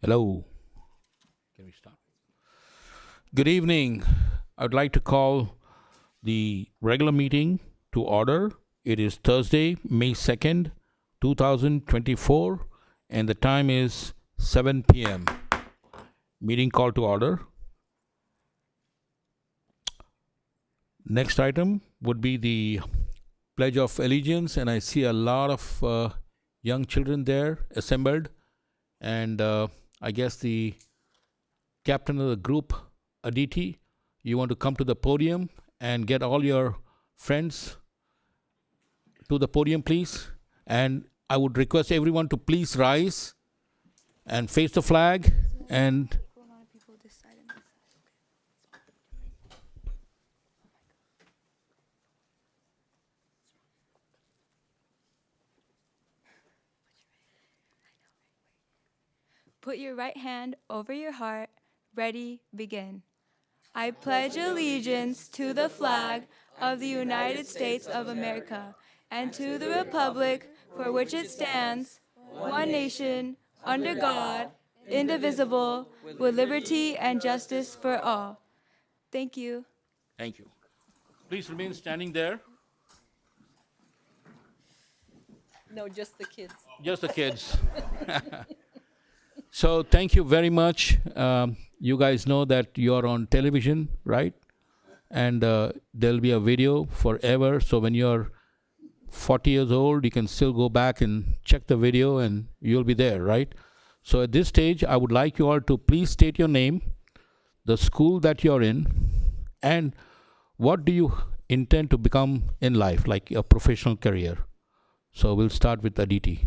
Hello. Can we start? Good evening. I'd like to call the regular meeting to order. It is Thursday, May 2nd, 2024, and the time is 7 p.m. Meeting call to order. Next item would be the Pledge of Allegiance, and I see a lot of young children there assembled, and I guess the captain of the group, Aditi, you want to come to the podium and get all your friends to the podium, please. And I would request everyone to please rise and face the flag and Put your right hand over your heart. Ready, begin. I pledge allegiance to the flag of the United States of America and to the republic for which it stands, one nation, under God, indivisible, with liberty and justice for all. Thank you. thank you. Please remain standing there. No, just the kids. Just the kids. So thank you very much. You guys know that you are on television, right? And there'll be a video forever. So when you're 40 years old, you can still go back and check the video and you'll be there, right? So at this stage, I would like you all to please state your name, the school that you're in, and what do you intend to become in life, like a professional career. So we'll start with Aditi.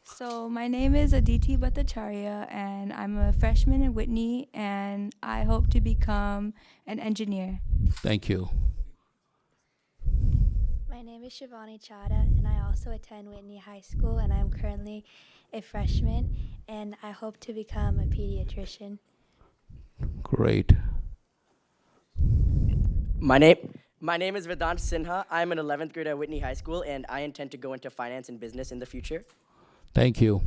So my name is Aditi Bhattacharya, and I'm a freshman in Whitney, and I hope to become an engineer. Thank you. My name is Shivani Chada, and I also attend Whitney High School, and I'm currently a freshman, and I hope to become a pediatrician. Great. My name is Vedant Sinha. I'm an 11th grader at Whitney High School, and I intend to go into finance and business in the future. Thank you.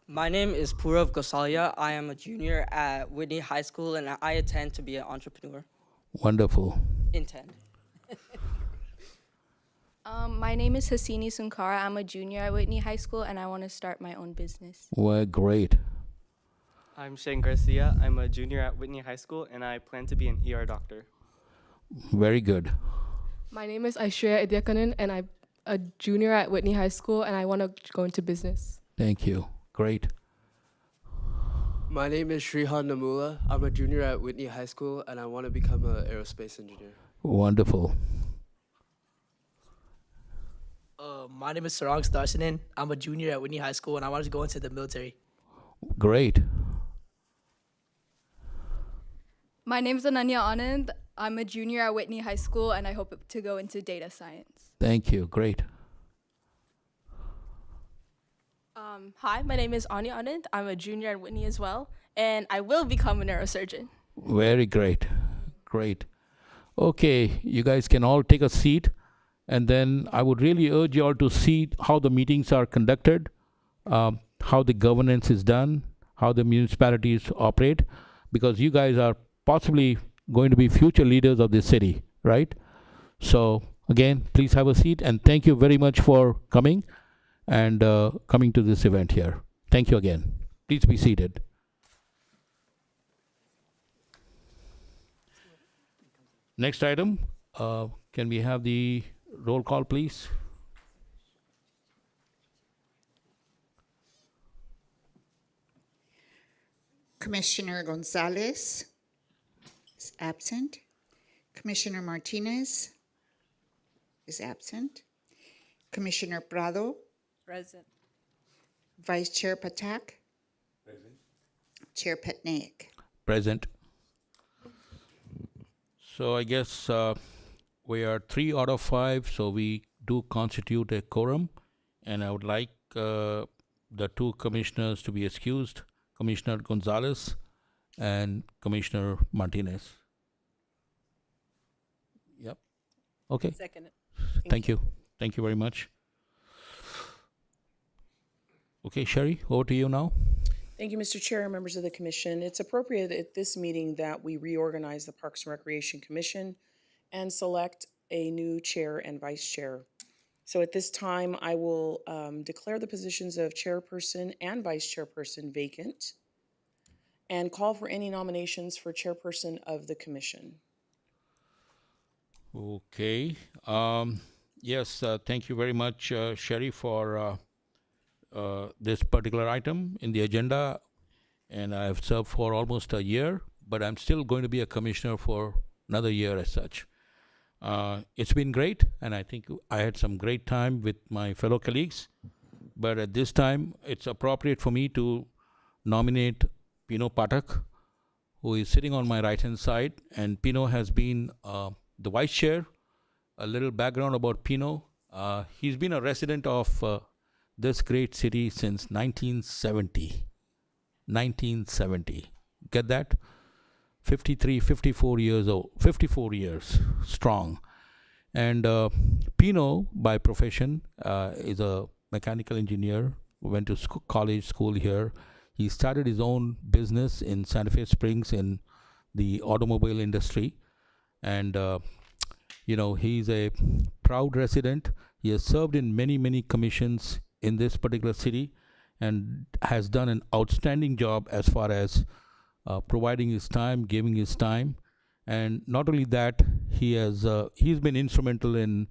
My name is Purav Gosalia. I am a junior at Whitney High School, and I intend to be an entrepreneur. Wonderful. Intend. My name is Hasini Sunkara. I'm a junior at Whitney High School, and I want to start my own business. Well, great. I'm Shane Garcia. I'm a junior at Whitney High School, and I plan to be an ER doctor. Very good. My name is Aishwarya Idyakanan, and I'm a junior at Whitney High School, and I want to go into business. Thank you. Great. My name is Shrihan Namula. I'm a junior at Whitney High School, and I want to become an aerospace engineer. Wonderful. My name is Sarang Starsanen. I'm a junior at Whitney High School, and I want to go into the military. Great. My name is Ananya Anand. I'm a junior at Whitney High School, and I hope to go into data science. Thank you. Great. Hi, my name is Anya Anand. I'm a junior at Whitney as well, and I will become a neurosurgeon. Very great. Great. Okay, you guys can all take a seat, and then I would really urge you all to see how the meetings are conducted, how the governance is done, how the municipalities operate, because you guys are possibly going to be future leaders of this city, right? So again, please have a seat, and thank you very much for coming and coming to this event here. Thank you again. Please be seated. Next item, can we have the roll call, please? Commissioner Gonzalez is absent. Commissioner Martinez is absent. Commissioner Prado. Present. Vice Chair Patak. Present. Chair Petnaik. Present. So I guess we are 3 out of 5, so we do constitute a quorum, and I would like the 2 commissioners to be excused, Commissioner Gonzalez and Commissioner Martinez. Yep. Okay. Second. Thank you. Thank you very much. Okay, Sherry, over to you now. Thank you, Mr. Chair and members of the commission. It's appropriate at this meeting that we reorganize the Parks and Recreation Commission and select a new chair and vice chair. So at this time, I will declare the positions of chairperson and vice chairperson vacant and call for any nominations for chairperson of the commission. Okay. Yes, thank you very much, Sherry, for this particular item in the agenda. And I've served for almost a year, but I'm still going to be a commissioner for another year as such. It's been great, and I think I had some great time with my fellow colleagues. But at this time, it's appropriate for me to nominate Pino Pathak, who is sitting on my right-hand side. And Pino has been the vice chair. A little background about Pino. He's been a resident of this great city since 1970. 1970. Get that? 54 years old, 54 years strong. And Pino, by profession, is a mechanical engineer, went to school here. He started his own business in Santa Fe Springs in the automobile industry. And, he's a proud resident. He has served in many, many commissions in this particular city and has done an outstanding job as far as providing his time, giving his time. And not only that, he's been instrumental in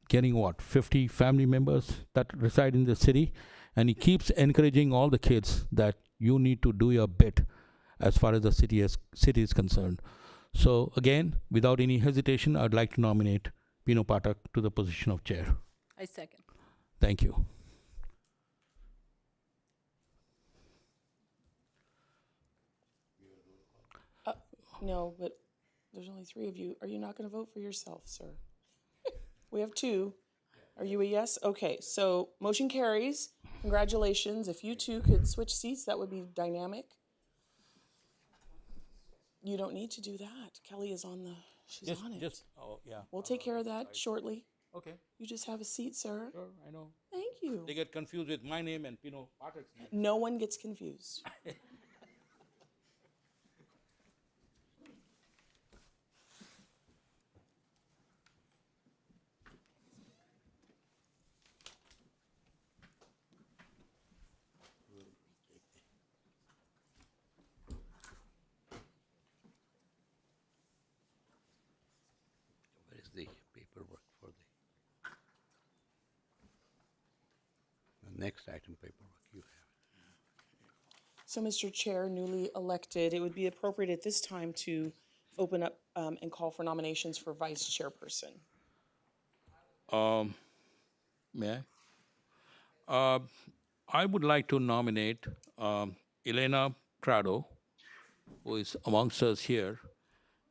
getting 50 family members that reside in the city. And he keeps encouraging all the kids that you need to do your bit as far as the city is concerned. So again, without any hesitation, I'd like to nominate Pino Pathak to the position of chair. I second. Thank you. No, but there's only 3 of you. Are you not going to vote for yourself, sir? We have 2. Are you a yes? Okay, so motion carries. Congratulations. If you two could switch seats, that would be dynamic. You don't need to do that. Kelly is on she's on it. Oh, yeah. We'll take care of that shortly. Okay. You just have a seat, sir. Sure, I know. Thank you. They get confused with my name and Pino Pathak's name. No one gets confused. Where is the paperwork for the next item paperwork you have? So, Mr. Chair, newly elected, it would be appropriate at this time to open up and call for nominations for vice chairperson. May I? I would like to nominate Elena Prado, who is amongst us here.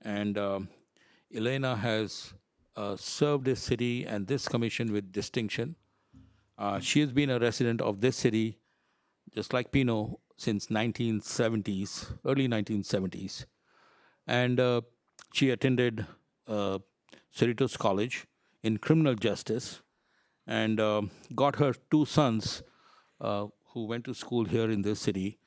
And Elena has served this city and this commission with distinction. She has been a resident of this city, just like Pino, since 1970s, early 1970s. And she attended Cerritos College in criminal justice and got her 2 sons who went to school here in this city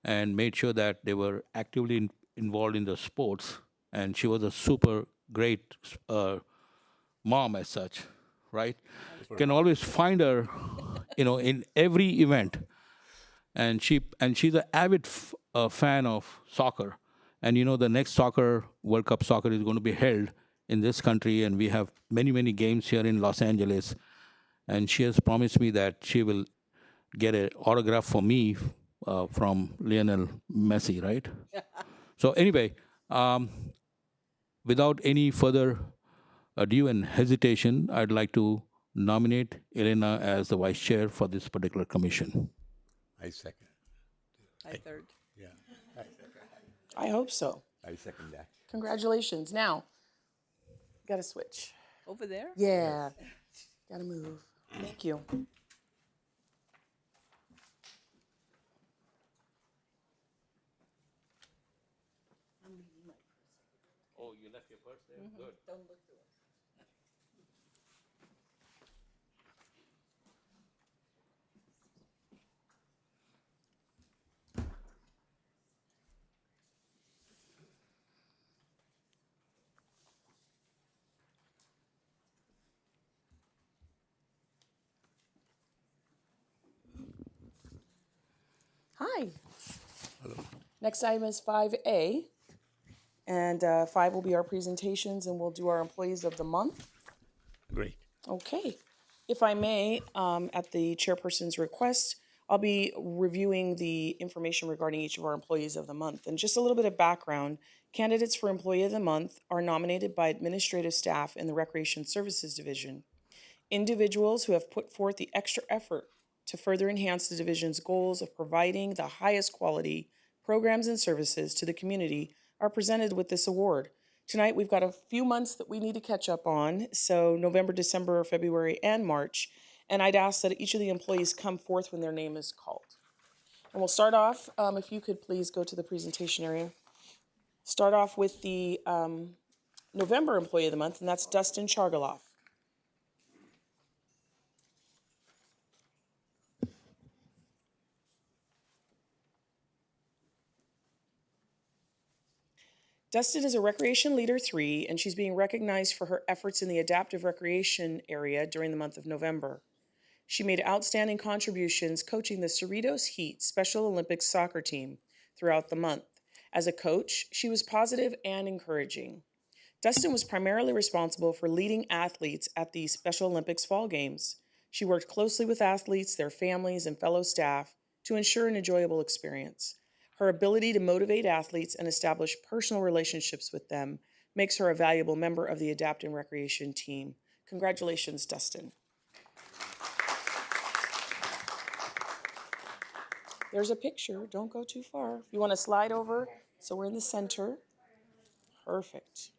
and made sure that they were actively involved in the sports. And she was a super great mom as such, right? You can always find her, in every event. And she's an avid fan of soccer. And the next World Cup soccer is going to be held in this country, and we have many, many games here in Los Angeles. And she has promised me that she will get an autograph for me from Lionel Messi, right? So anyway, without any further ado and hesitation, I'd like to nominate Elena as the vice chair for this particular commission. I second. I third. Yeah. I hope so. I second that. Congratulations. Now, got to switch. Over there? Yeah. Got to move. Thank you. Oh, you left your purse there? Good. Don't look through it. Hi. Next item is 5A. And 5 will be our presentations, and we'll do our employees of the month. Great. Okay. If I may, at the chairperson's request, I'll be reviewing the information regarding each of our employees of the month. And just a little bit of background, candidates for Employee of the Month are nominated by administrative staff in the Recreation Services Division. Individuals who have put forth the extra effort to further enhance the division's goals of providing the highest quality programs and services to the community are presented with this award. Tonight, we've got a few months that we need to catch up on, so November, December, February, and March. And I'd ask that each of the employees come forth when their name is called. And we'll start off, if you could please go to the presentation area. Start off with the November Employee of the Month, and that's Dustin Chargaloff. Dustin is a Recreation Leader 3, and she's being recognized for her efforts in the adaptive recreation area during the month of November. She made outstanding contributions coaching the Cerritos Heat Special Olympics soccer team throughout the month. As a coach, she was positive and encouraging. Dustin was primarily responsible for leading athletes at the Special Olympics Fall Games. She worked closely with athletes, their families, and fellow staff to ensure an enjoyable experience. Her ability to motivate athletes and establish personal relationships with them makes her a valuable member of the Adapt and Recreation team. Congratulations, Dustin. There's a picture. Don't go too far. If you want to slide over, so we're in the center. Perfect.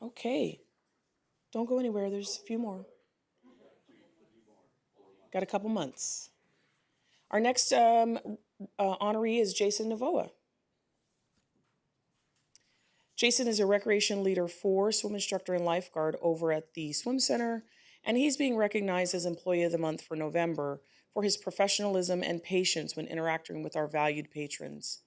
Okay. Don't go anywhere. There's a few more. Got a couple months. Our next honoree is Jason Navoa. Jason is a Recreation Leader 4, swim instructor and lifeguard over at the Swim Center, and he's being recognized as Employee of the Month for November for his professionalism and patience when interacting with our valued patrons.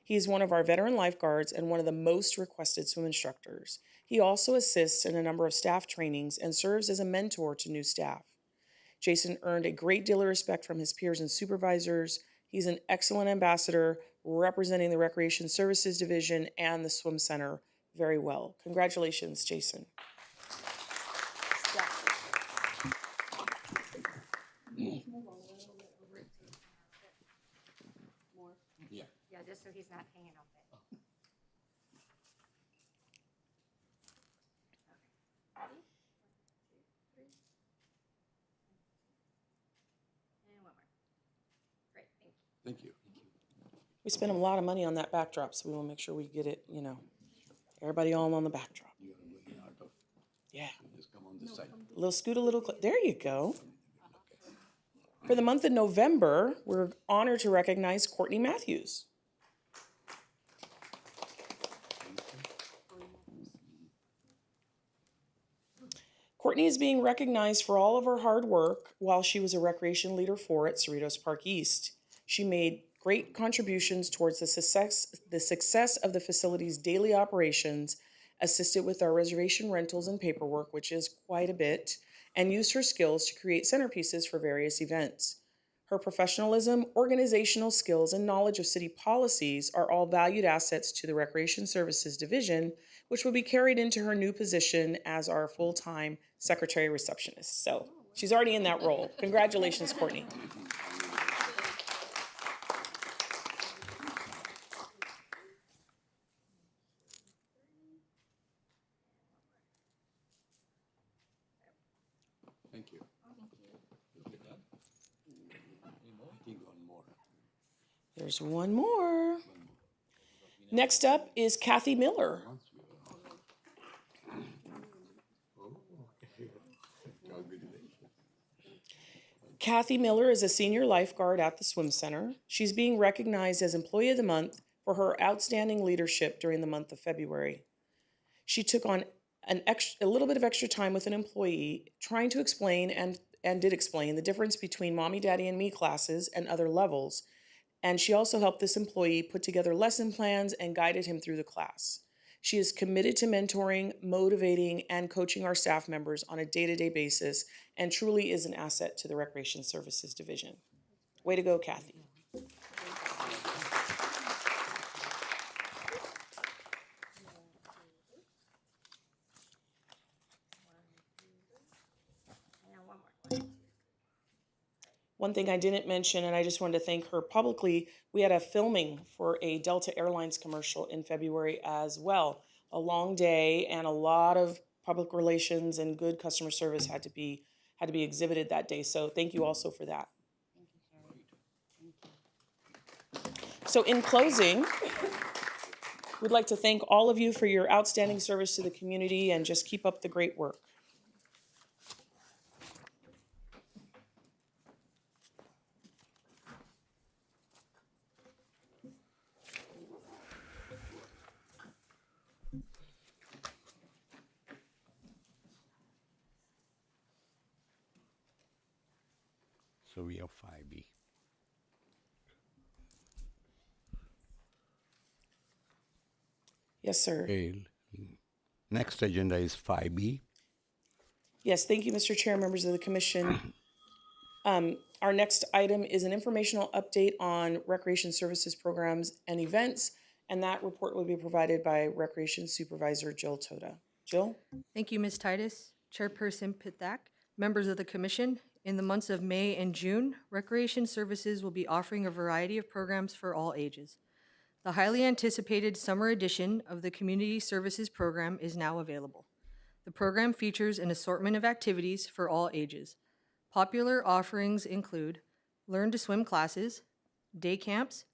He is one of our veteran lifeguards and one of the most requested swim instructors. He also assists in a number of staff trainings and serves as a mentor to new staff. Jason earned a great deal of respect from his peers and supervisors. He's an excellent ambassador representing the Recreation Services Division and the Swim Center very well. Congratulations, Jason. Yeah, just so he's not hanging out there. And one more. Great, thank you. Thank you. We spent a lot of money on that backdrop, so we want to make sure we get it, everybody all on the backdrop. Yeah. Just come on this side. Scoot a little, there you go. For the month of November, we're honored to recognize Courtney Matthews. Courtney is being recognized for all of her hard work while she was a Recreation Leader 4 at Cerritos Park East. She made great contributions towards the success of the facility's daily operations, assisted with our reservation rentals and paperwork, which is quite a bit, and used her skills to create centerpieces for various events. Her professionalism, organizational skills, and knowledge of city policies are all valued assets to the Recreation Services Division, which will be carried into her new position as our full-time secretary receptionist. So she's already in that role. Congratulations, Courtney. Thank you. I think one more. There's one more. Next up is Kathy Miller. Kathy Miller is a senior lifeguard at the Swim Center. She's being recognized as Employee of the Month for her outstanding leadership during the month of February. She took on a little bit of extra time with an employee, trying to explain and did explain the difference between Mommy, Daddy, and Me classes and other levels, and she also helped this employee put together lesson plans and guided him through the class. She is committed to mentoring, motivating, and coaching our staff members on a day-to-day basis and truly is an asset to the Recreation Services Division. Way to go, Kathy. One thing I didn't mention, and I just wanted to thank her publicly, we had a filming for a Delta Airlines commercial in February as well. A long day and a lot of public relations and good customer service had to be exhibited that day. So thank you also for that. So in closing, we'd like to thank all of you for your outstanding service to the community and just keep up the great work. So we have 5B. Yes, sir. Okay. Next agenda is 5B. Yes, thank you, Mr. Chair, members of the commission. Our next item is an informational update on recreation services programs and events, and that report will be provided by Recreation Supervisor Jill Toda. Jill? Thank you, Ms. Titus. Chairperson Pithak, members of the commission, in the months of May and June, Recreation Services will be offering a variety of programs for all ages. The highly anticipated summer edition of the Community Services Program is now available. The program features an assortment of activities for all ages. Popular offerings include learn to swim classes, day camps,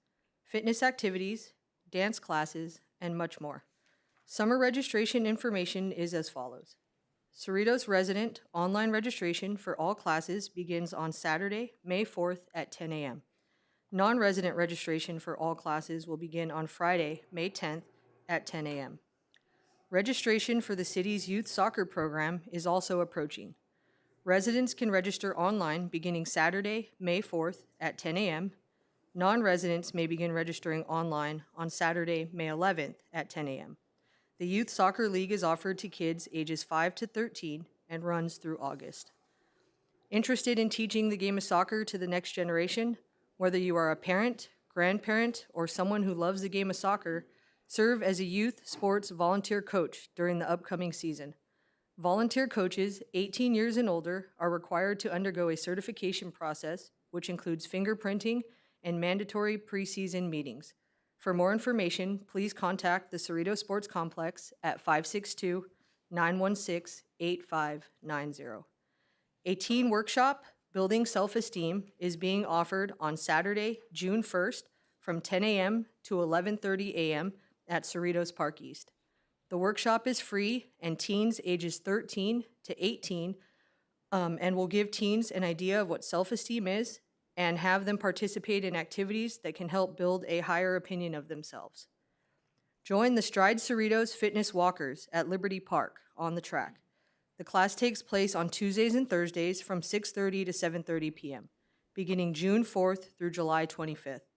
fitness activities, dance classes, and much more. Summer registration information is as follows. Cerritos resident online registration for all classes begins on Saturday, May 4th at 10 a.m. Non-resident registration for all classes will begin on Friday, May 10th at 10 a.m. Registration for the city's youth soccer program is also approaching. Residents can register online beginning Saturday, May 4th at 10 a.m. Non-residents may begin registering online on Saturday, May 11th at 10 a.m. The Youth Soccer League is offered to kids ages 5 to 13 and runs through August. Interested in teaching the game of soccer to the next generation? Whether you are a parent, grandparent, or someone who loves the game of soccer, serve as a youth sports volunteer coach during the upcoming season. Volunteer coaches 18 years and older are required to undergo a certification process, which includes fingerprinting and mandatory preseason meetings. For more information, please contact the Cerritos Sports Complex at 562-916-8590. A teen workshop, Building Self-Esteem, is being offered on Saturday, June 1st from 10 a.m. to 11:30 a.m. at Cerritos Park East. The workshop is free and teens ages 13 to 18 and will give teens an idea of what self-esteem is and have them participate in activities that can help build a higher opinion of themselves. Join the Stride Cerritos Fitness Walkers at Liberty Park on the track. The class takes place on Tuesdays and Thursdays from 6:30 to 7:30 p.m., beginning June 4th through July 25th,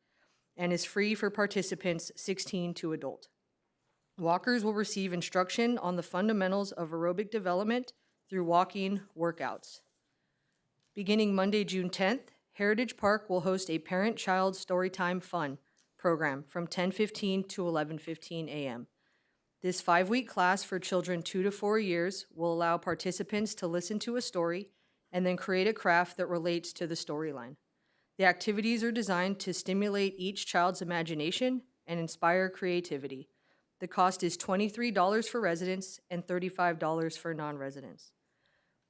and is free for participants 16 to adult. Walkers will receive instruction on the fundamentals of aerobic development through walking workouts. Beginning Monday, June 10th, Heritage Park will host a parent-child storytime fun program from 10:15 to 11:15 a.m. This 5-week class for children 2 to 4 years will allow participants to listen to a story and then create a craft that relates to the storyline. The activities are designed to stimulate each child's imagination and inspire creativity. The cost is $23 for residents and $35 for non-residents.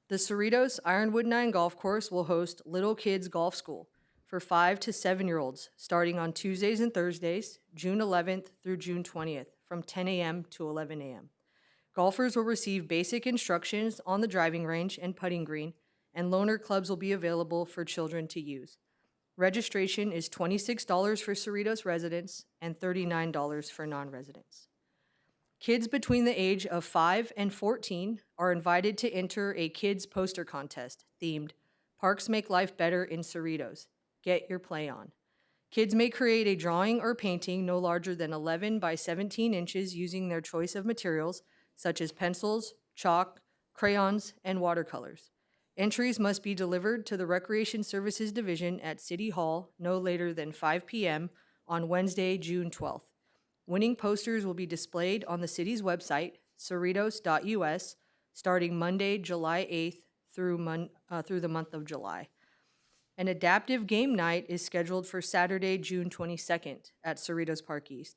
The Cerritos Ironwood 9 Golf Course will host Little Kids Golf School for 5 to 7-year-olds starting on Tuesdays and Thursdays, June 11th through June 20th from 10 a.m. to 11 a.m. Golfers will receive basic instructions on the driving range and putting green, and loaner clubs will be available for children to use. Registration is $26 for Cerritos residents and $39 for non-residents. Kids between the age of 5 and 14 are invited to enter a kids poster contest themed Parks Make Life Better in Cerritos. Get your play on. Kids may create a drawing or painting no larger than 11 by 17 inches using their choice of materials, such as pencils, chalk, crayons, and watercolors. Entries must be delivered to the Recreation Services Division at City Hall no later than 5 p.m. on Wednesday, June 12th. Winning posters will be displayed on the city's website, cerritos.us, starting Monday, July 8th through the month of July. An adaptive game night is scheduled for Saturday, June 22nd at Cerritos Park East.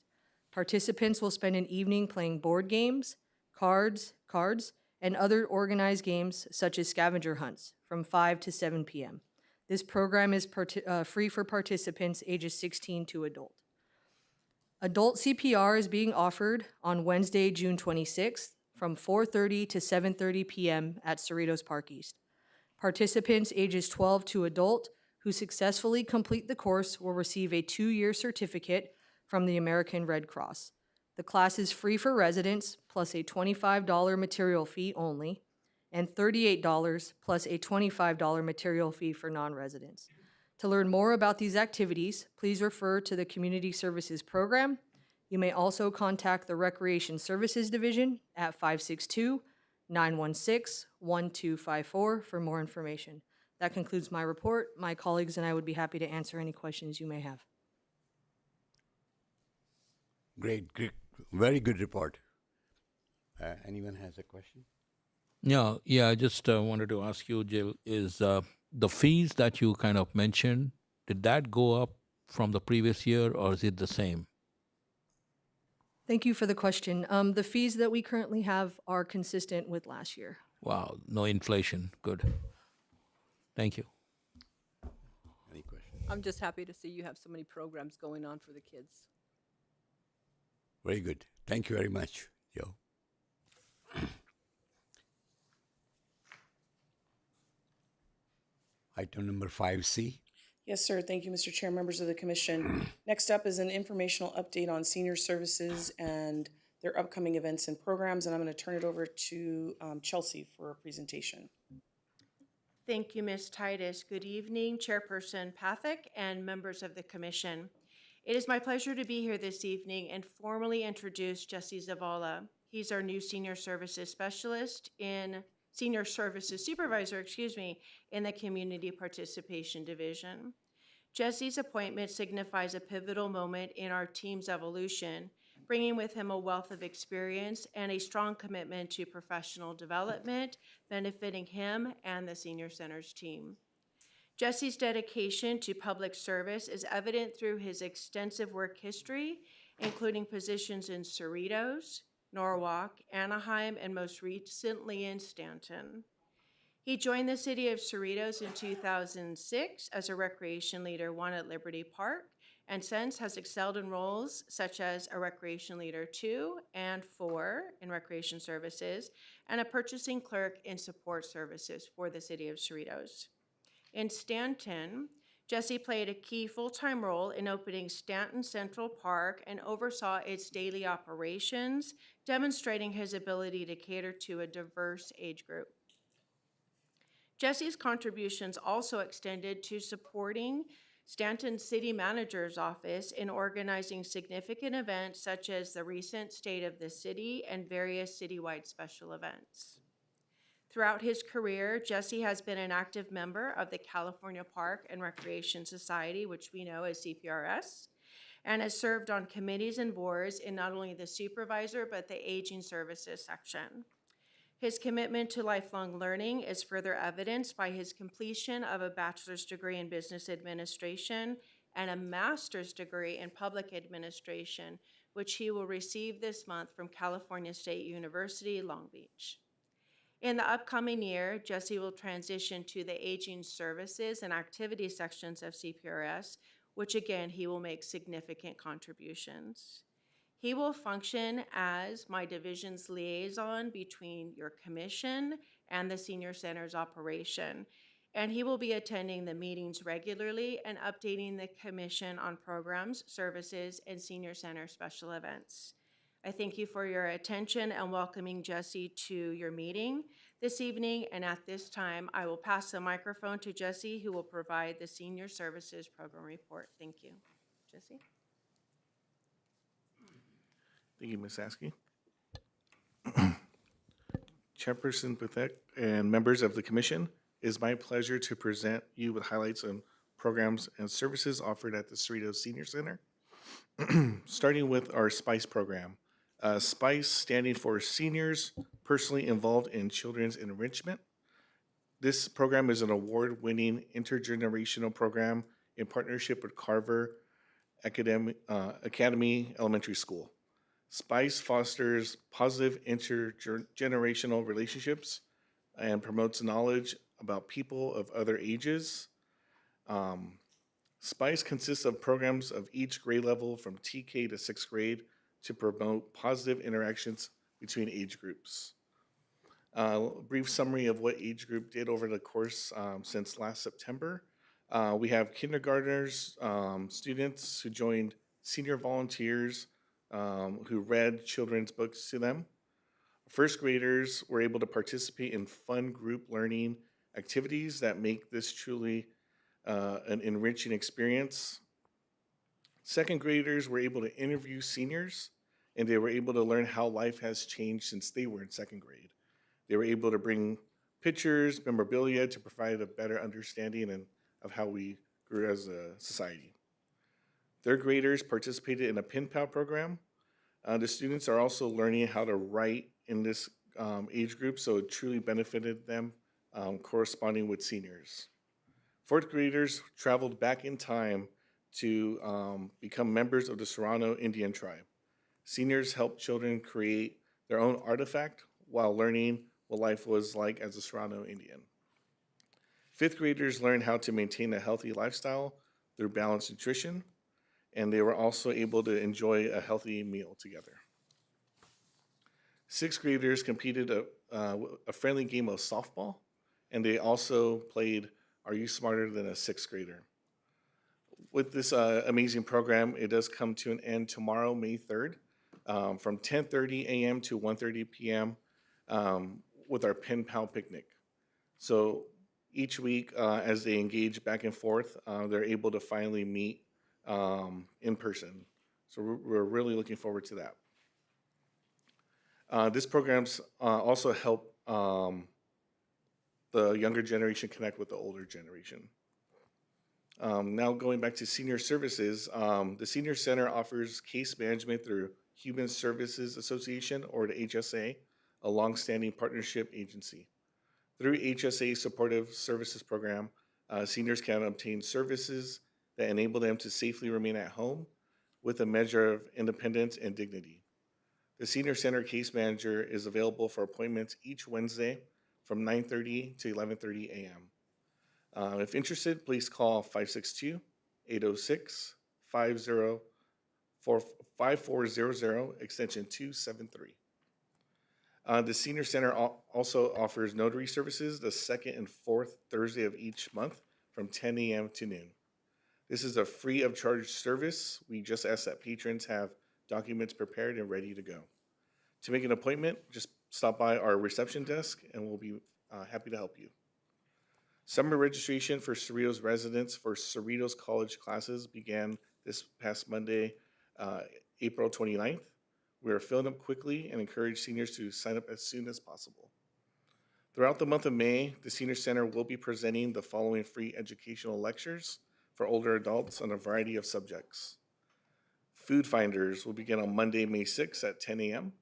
Participants will spend an evening playing board games, cards, and other organized games such as scavenger hunts from 5 to 7 p.m. This program is free for participants ages 16 to adult. Adult CPR is being offered on Wednesday, June 26th from 4:30 to 7:30 p.m. at Cerritos Park East. Participants ages 12 to adult who successfully complete the course will receive a 2-year certificate from the American Red Cross. The class is free for residents plus a $25 material fee only, and $38 plus a $25 material fee for non-residents. To learn more about these activities, please refer to the Community Services Program. You may also contact the Recreation Services Division at 562-916-1254 for more information. That concludes my report. My colleagues and I would be happy to answer any questions you may have. Great. Very good report. Anyone has a question? Yeah, I just wanted to ask you, Jill, is the fees that you kind of mentioned, did that go up from the previous year or is it the same? Thank you for the question. The fees that we currently have are consistent with last year. Wow, no inflation. Good. Thank you. Any questions? I'm just happy to see you have so many programs going on for the kids. Very good. Thank you very much, Joe. Item number 5C. Yes, sir. Thank you, Mr. Chair, members of the commission. Next up is an informational update on senior services and their upcoming events and programs, and I'm going to turn it over to Chelsea for a presentation. Thank you, Ms. Titus. Good evening, Chairperson Pathak and members of the commission. It is my pleasure to be here this evening and formally introduce Jesse Zavala. He's our new Senior Services Supervisor, in the Community Participation Division. Jesse's appointment signifies a pivotal moment in our team's evolution, bringing with him a wealth of experience and a strong commitment to professional development, benefiting him and the Senior Centers team. Jesse's dedication to public service is evident through his extensive work history, including positions in Cerritos, Norwalk, Anaheim, and most recently in Stanton. He joined the city of Cerritos in 2006 as a recreation leader 1 at Liberty Park, and since has excelled in roles such as a recreation leader 2 and 4 in recreation services, and a purchasing clerk in support services for the city of Cerritos. In Stanton, Jesse played a key full-time role in opening Stanton Central Park and oversaw its daily operations, demonstrating his ability to cater to a diverse age group. Jesse's contributions also extended to supporting Stanton City Manager's Office in organizing significant events such as the recent State of the City and various citywide special events. Throughout his career, Jesse has been an active member of the California Park and Recreation Society, which we know as CPRS, and has served on committees and boards in not only the supervisor, but the aging services section. His commitment to lifelong learning is further evidenced by his completion of a bachelor's degree in business administration and a master's degree in public administration, which he will receive this month from California State University, Long Beach. In the upcoming year, Jesse will transition to the aging services and activity sections of CPRS, which again, he will make significant contributions. He will function as my division's liaison between your commission and the Senior Center's operation, and he will be attending the meetings regularly and updating the commission on programs, services, and Senior Center special events. I thank you for your attention and welcoming Jesse to your meeting this evening, and at this time, I will pass the microphone to Jesse, who will provide the Senior Services Program Report. Thank you. Jesse? Thank you, Ms. Askey. Chairperson Pathek and members of the commission, it is my pleasure to present you with highlights on programs and services offered at the Cerritos Senior Center. Starting with our SPICE program. SPICE standing for Seniors Personally Involved in Children's Enrichment. This program is an award-winning intergenerational program in partnership with Carver Academy Elementary School. SPICE fosters positive intergenerational relationships and promotes knowledge about people of other ages. SPICE consists of programs of each grade level from TK to 6th grade to promote positive interactions between age groups. A brief summary of what age group did over the course since last September. We have kindergartners, students who joined senior volunteers who read children's books to them. First graders were able to participate in fun group learning activities that make this truly an enriching experience. Second graders were able to interview seniors, and they were able to learn how life has changed since they were in 2nd grade. They were able to bring pictures, memorabilia to provide a better understanding of how we grew as a society. Third graders participated in a pen pal program. The students are also learning how to write in this age group, so it truly benefited them corresponding with seniors. Fourth graders traveled back in time to become members of the Serrano Indian tribe. Seniors helped children create their own artifact while learning what life was like as a Serrano Indian. Fifth graders learned how to maintain a healthy lifestyle through balanced nutrition, and they were also able to enjoy a healthy meal together. Sixth graders competed a friendly game of softball, and they also played Are You Smarter Than a Sixth Grader? With this amazing program, it does come to an end tomorrow, May 3rd, from 10:30 a.m. to 1:30 p.m. With our Pen Pal Picnic. So each week, as they engage back and forth, they're able to finally meet in person. So we're really looking forward to that. This program's also help the younger generation connect with the older generation. Now going back to senior services, the Senior Center offers case management through Human Services Association, or the HSA, a longstanding partnership agency. Through HSA Supportive Services Program, seniors can obtain services that enable them to safely remain at home with a measure of independence and dignity. The Senior Center Case Manager is available for appointments each Wednesday from 9:30 to 11:30 a.m. If interested, please call 562-806-5400, extension 273. The Senior Center also offers notary services the 2nd and 4th Thursday of each month from 10 a.m. to noon. This is a free of charge service. We just ask that patrons have documents prepared and ready to go. To make an appointment, just stop by our reception desk and we'll be happy to help you. Summer registration for Cerritos residents for Cerritos College classes began this past Monday, April 29th. We are filling up quickly and encourage seniors to sign up as soon as possible. Throughout the month of May, the Senior Center will be presenting the following free educational lectures for older adults on a variety of subjects. Food Finders will begin on Monday, May 6th at 10 a.m.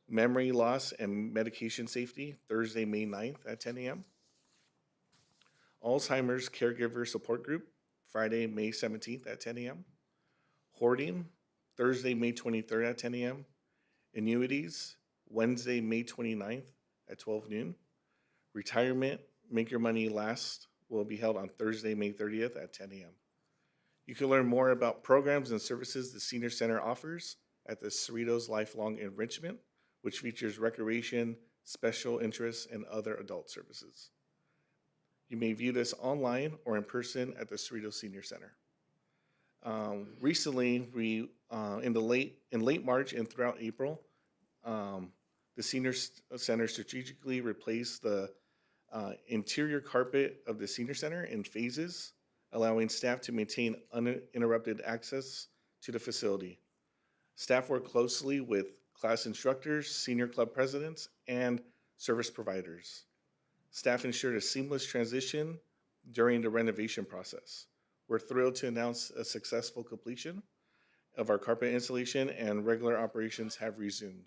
Memory Loss and Medication Safety, Thursday, May 9th at 10 a.m. Alzheimer's Caregiver Support Group, Friday, May 17th at 10 a.m. Hoarding, Thursday, May 23rd at 10 a.m. Annuities, Wednesday, May 29th at 12 noon. Retirement, Make Your Money Last, will be held on Thursday, May 30th at 10 a.m. You can learn more about programs and services the Senior Center offers at the Cerritos Lifelong Enrichment, which features recreation, special interests, and other adult services. You may view this online or in person at the Cerritos Senior Center. Recently, we in late March and throughout April, the Senior Center strategically replaced the interior carpet of the Senior Center in phases allowing staff to maintain uninterrupted access to the facility. Staff work closely with class instructors, senior club presidents, and service providers. Staff ensured a seamless transition during the renovation process. We're thrilled to announce a successful completion of our carpet installation, and regular operations have resumed.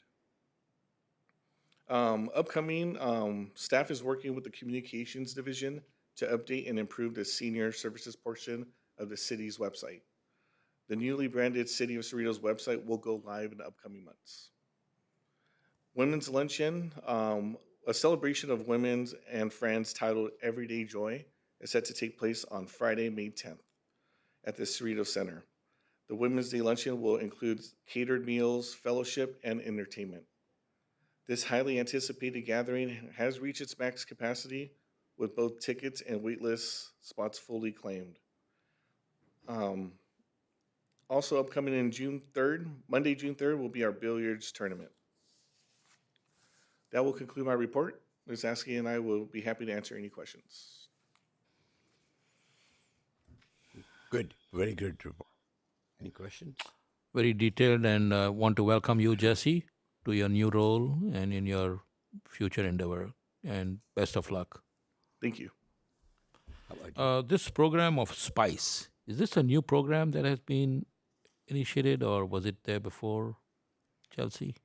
Staff is working with the communications division to update and improve the senior services portion of the city's website. The newly branded City of Cerritos website will go live in the upcoming months. Women's Luncheon, a celebration of women's and friends titled Everyday Joy, is set to take place on Friday, May 10th at the Cerritos Center. The Women's Day Luncheon will include catered meals, fellowship, and entertainment. This highly anticipated gathering has reached its max capacity with both tickets and waitlist spots fully claimed. Also upcoming in June 3rd, Monday, June 3rd, will be our billiards tournament. That will conclude my report. Ms. Askey and I will be happy to answer any questions. Good, very good report. Any questions? Very detailed, and want to welcome you, Jesse, to your new role and in your future endeavor. And best of luck. Thank you. This program of SPICE, is this a new program that has been initiated, or was it there before, Chelsea?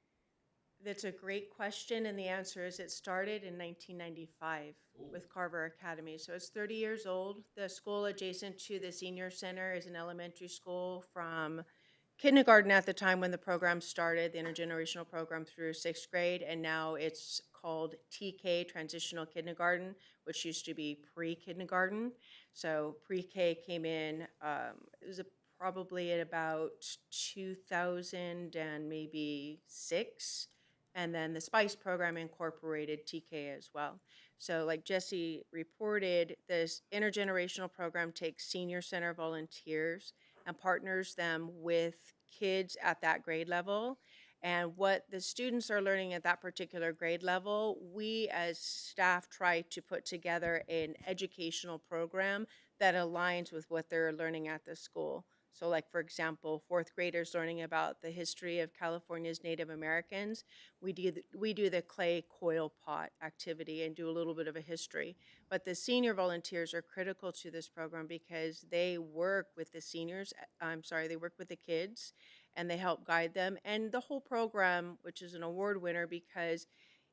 That's a great question, and the answer is it started in 1995 with Carver Academy. So it's 30 years old. The school adjacent to the senior center is an elementary school from kindergarten at the time when the program started, the intergenerational program, through 6th grade, and now it's called TK, Transitional Kindergarten, which used to be pre-kindergarten. So pre-K came in, it was probably at about 2000 and maybe 6. And then the SPICE program incorporated TK as well. So like Jesse reported, this intergenerational program takes senior center volunteers and partners them with kids at that grade level. And what the students are learning at that particular grade level, we as staff try to put together an educational program that aligns with what they're learning at the school. So like, for example, 4th graders learning about the history of California's Native Americans, we do the clay coil pot activity and do a little bit of a history. But the senior volunteers are critical to this program because they work with the seniors, they work with the kids, and they help guide them. And the whole program, which is an award winner because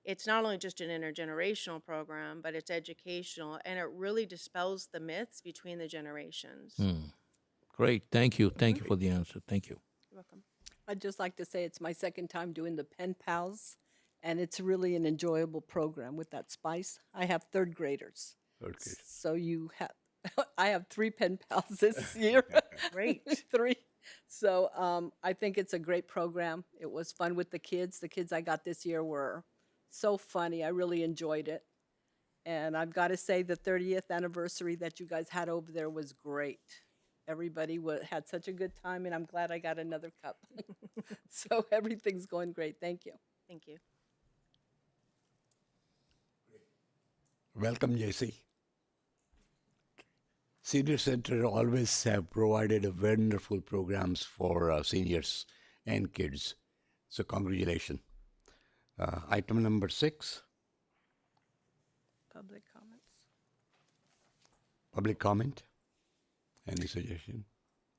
it's not only just an intergenerational program, but it's educational, and it really dispels the myths between the generations. Great, thank you. Thank you for the answer. Thank you. You're welcome. I'd just like to say it's my second time doing the Pen Pals, and it's really an enjoyable program with that SPICE. I have 3rd graders. So you have, I have 3 Pen Pals this year. Great. 3. So I think it's a great program. It was fun with the kids. The kids I got this year were so funny. I really enjoyed it. And I've got to say the 30th anniversary that you guys had over there was great. Everybody had such a good time, and I'm glad I got another cup. So everything's going great. Thank you. Thank you. Welcome, JC. Senior Center always have provided a wonderful programs for seniors and kids. So congratulations. Item number 6. Public comments. Public comment. Any suggestion?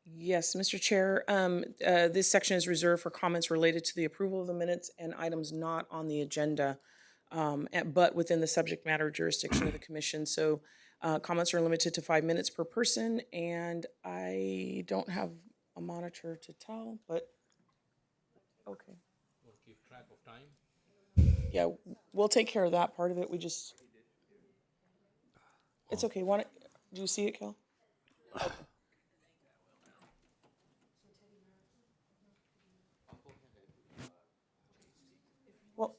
Yes, Mr. Chair. This section is reserved for comments related to the approval of the minutes and items not on the agenda, but within the subject matter jurisdiction of the commission. So comments are limited to 5 minutes per person, and I don't have a monitor to tell, but okay. We'll keep track of time. Yeah, we'll take care of that part of it. It's okay. Do you see it, Kel? Okay. Well,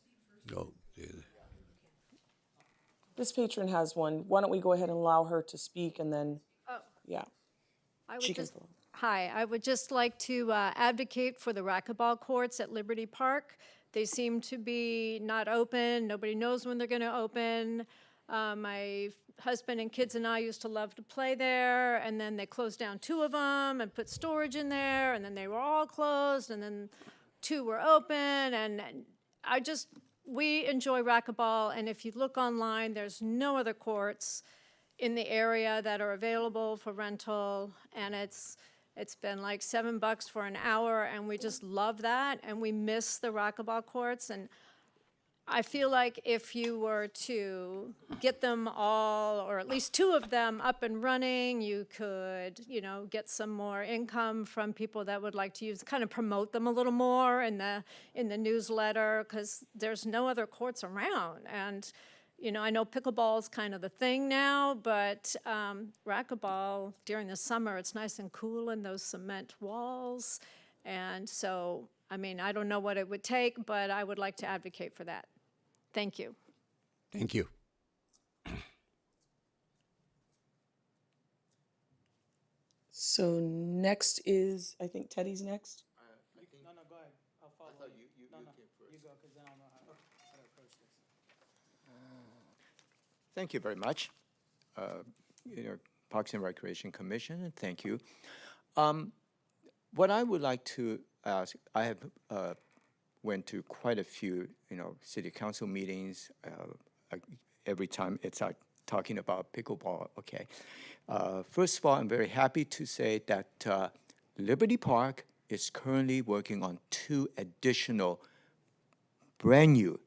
this patron has one. Why don't we go ahead and allow her to speak, and then, yeah. Hi, I would just like to advocate for the racquetball courts at Liberty Park. They seem to be not open. Nobody knows when they're going to open. My husband and kids and I used to love to play there, and then they closed down 2 of them and put storage in there, and then they were all closed, and then 2 were open, and we enjoy racquetball, and if you look online, there's no other courts in the area that are available for rental, and it's been like $7 for an hour, and we just love that, and we miss the racquetball courts. And I feel like if you were to get them all, or at least 2 of them up and running, you could, get some more income from people that would like to use, kind of promote them a little more in the newsletter, because there's no other courts around. And I know pickleball is kind of the thing now, but racquetball during the summer, it's nice and cool in those cement walls. And so, I don't know what it would take, but I would like to advocate for that. Thank you. Thank you. So next is, I think Teddy's next. No, go ahead. I'll follow. I thought you came first. You go, because then I'll know how to approach this. Thank you very much. Parks and Recreation Commission, thank you. What I would like to ask, I have went to quite a few, city council meetings. Every time it's talking about pickleball. Okay. First of all, I'm very happy to say that Liberty Park is currently working on 2 additional brand new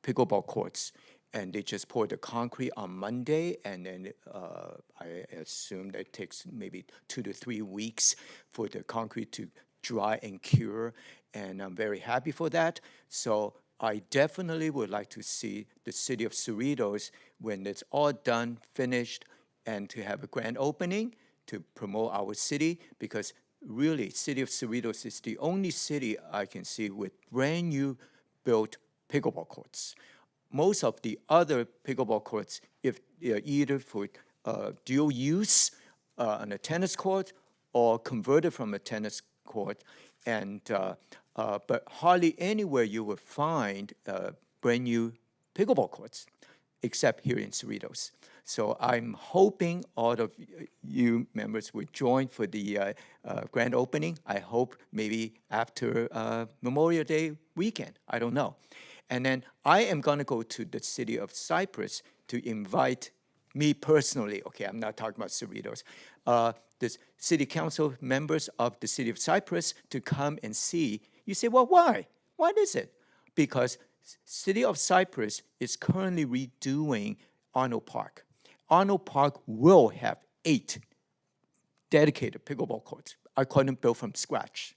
pickleball courts. And they just poured the concrete on Monday, and then I assume that it takes maybe 2 to 3 weeks for the concrete to dry and cure, and I'm very happy for that. So I definitely would like to see the city of Cerritos, when it's all done, finished, and to have a grand opening to promote our city, because really, city of Cerritos is the only city I can see with brand new built pickleball courts. Most of the other pickleball courts, if they're either for dual use on a tennis court or converted from a tennis court, and but hardly anywhere you will find brand new pickleball courts, except here in Cerritos. So I'm hoping all of you members will join for the grand opening. I hope maybe after Memorial Day weekend, I don't know. And then I am going to go to the city of Cypress to invite me personally, okay, I'm not talking about Cerritos, the city council members of the city of Cypress to come and see. You say, well, why? What is it? Because city of Cypress is currently redoing Arnold Park. Arnold Park will have 8 dedicated pickleball courts. I call them built from scratch.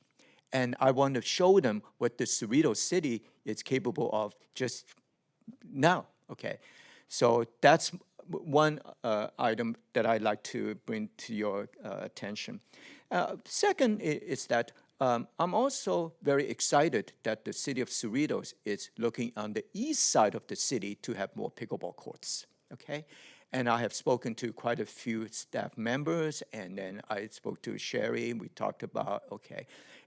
And I want to show them what the Cerritos city is capable of just now, okay? So that's one item that I'd like to bring to your attention. Second is that I'm also very excited that the city of Cerritos is looking on the east side of the city to have more pickleball courts, okay? And I have spoken to quite a few staff members, and then I spoke to Sherry, we talked about, okay.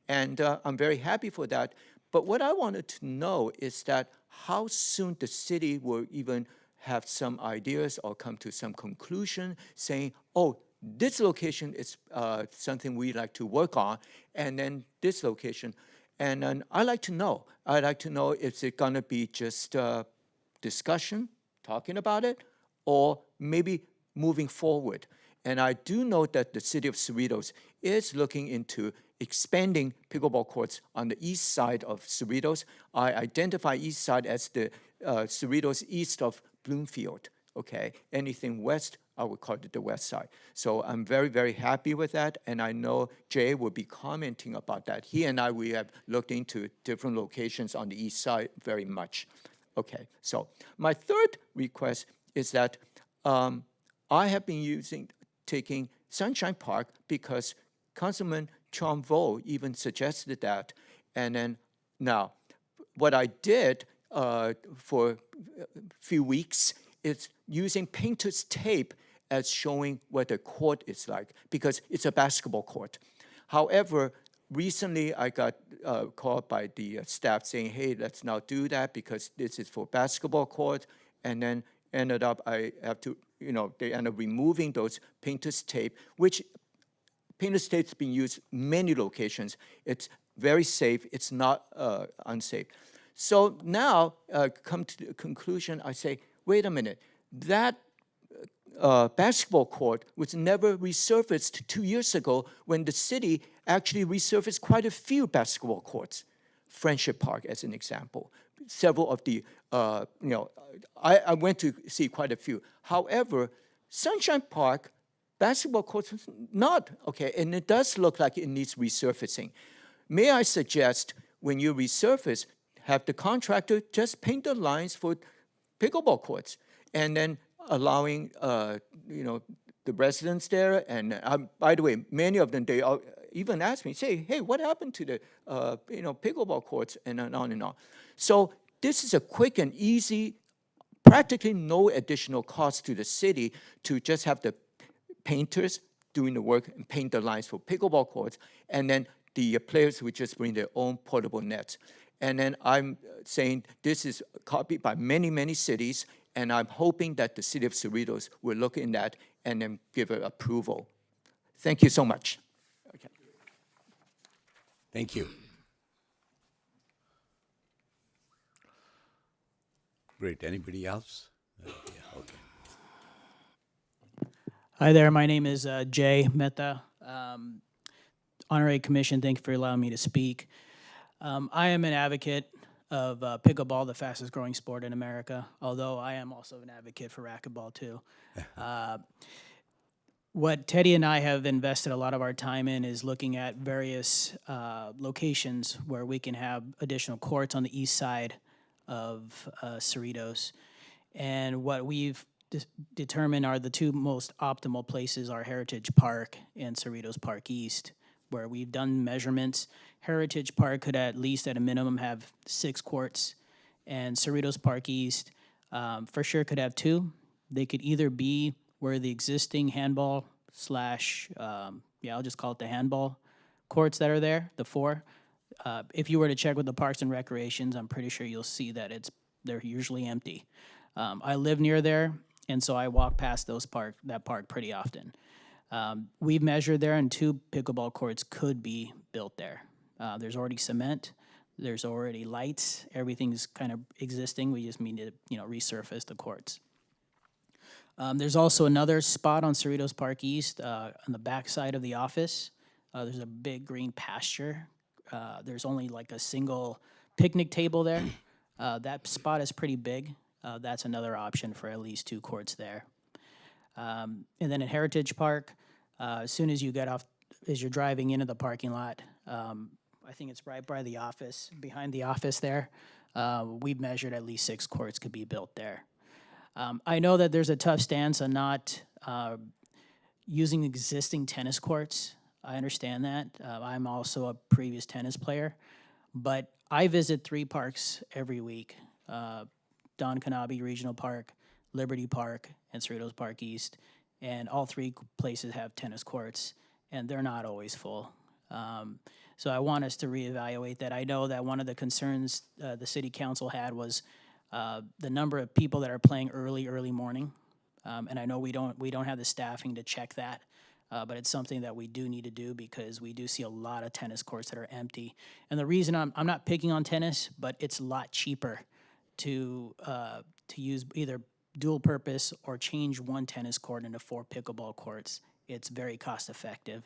And I'm very happy for that. But what I wanted to know is that how soon the city will even have some ideas or come to some conclusion saying, oh, this location is something we like to work on, and then this location. And then I'd like to know is it gonna be just discussion, talking about it, or maybe moving forward. And I do know that the city of Cerritos is looking into expanding pickleball courts on the east side of Cerritos. I identify east side as the Cerritos east of Bloomfield, okay? Anything west, I would call it the west side. So I'm very, very happy with that, and I know Jay will be commenting about that. He and I, we have looked into different locations on the east side very much. Okay, so my third request is that I have been taking Sunshine Park because Councilman Chong Vo even suggested that. And then now, what I did for a few weeks is using painter's tape as showing what the court is like, because it's a basketball court. However, recently I got called by the staff saying, hey, let's not do that because this is for basketball court. And then ended up, I have to, they end up removing those painter's tape, which painter's tape's been used many locations. It's very safe. It's not unsafe. So now, come to the conclusion, I say, wait a minute, that basketball court was never resurfaced 2 years ago when the city actually resurfaced quite a few basketball courts. Friendship Park, as an example. Several of the, I went to see quite a few. However, Sunshine Park, basketball courts, not, okay, and it does look like it needs resurfacing. May I suggest, when you resurface, have the contractor just paint the lines for pickleball courts, and then allowing, the residents there, and by the way, many of them, they even ask me, say, hey, what happened to the, pickleball courts, and on and on. So this is a quick and easy, practically no additional cost to the city to just have the painters doing the work and paint the lines for pickleball courts, and then the players would just bring their own portable nets. And then I'm saying this is copied by many, many cities, and I'm hoping that the city of Cerritos will look in that and then give it approval. Thank you so much. Okay. Thank you. Great. Anybody else? Yeah, okay. Hi there. My name is Jay Mehta, Honorary Commission. Thank you for allowing me to speak. I am an advocate of pickleball, the fastest growing sport in America, although I am also an advocate for racquetball too. What Teddy and I have invested a lot of our time in is looking at various locations where we can have additional courts on the east side of Cerritos. And what we've determined are the two most optimal places are Heritage Park and Cerritos Park East, where we've done measurements. Heritage Park could at least at a minimum have 6 courts, and Cerritos Park East for sure could have 2. They could either be where the existing handball slash, I'll just call it the handball courts that are there, the 4. If you were to check with the Parks and Recreations, I'm pretty sure you'll see that they're usually empty. I live near there, and so I walk past that park pretty often. We've measured there, and 2 pickleball courts could be built there. There's already cement, there's already lights, everything's kind of existing. We just need to, resurface the courts. There's also another spot on Cerritos Park East on the back side of the office. There's a big green pasture. There's only like a single picnic table there. That spot is pretty big. That's another option for at least 2 courts there. And then at Heritage Park, as soon as you get off, as you're driving into the parking lot, I think it's right by the office, behind the office there, we've measured at least 6 courts could be built there. I know that there's a tough stance on not using existing tennis courts. I understand that. I'm also a previous tennis player, but I visit 3 parks every week, Don Kanabe Regional Park, Liberty Park, and Cerritos Park East, and all 3 places have tennis courts, and they're not always full. So I want us to reevaluate that. I know that one of the concerns the city council had was the number of people that are playing early morning, and I know we don't have the staffing to check that, but it's something that we do need to do because we do see a lot of tennis courts that are empty. And the reason I'm not picking on tennis, but it's a lot cheaper to use either dual purpose or change 1 tennis court into 4 pickleball courts. It's very cost effective.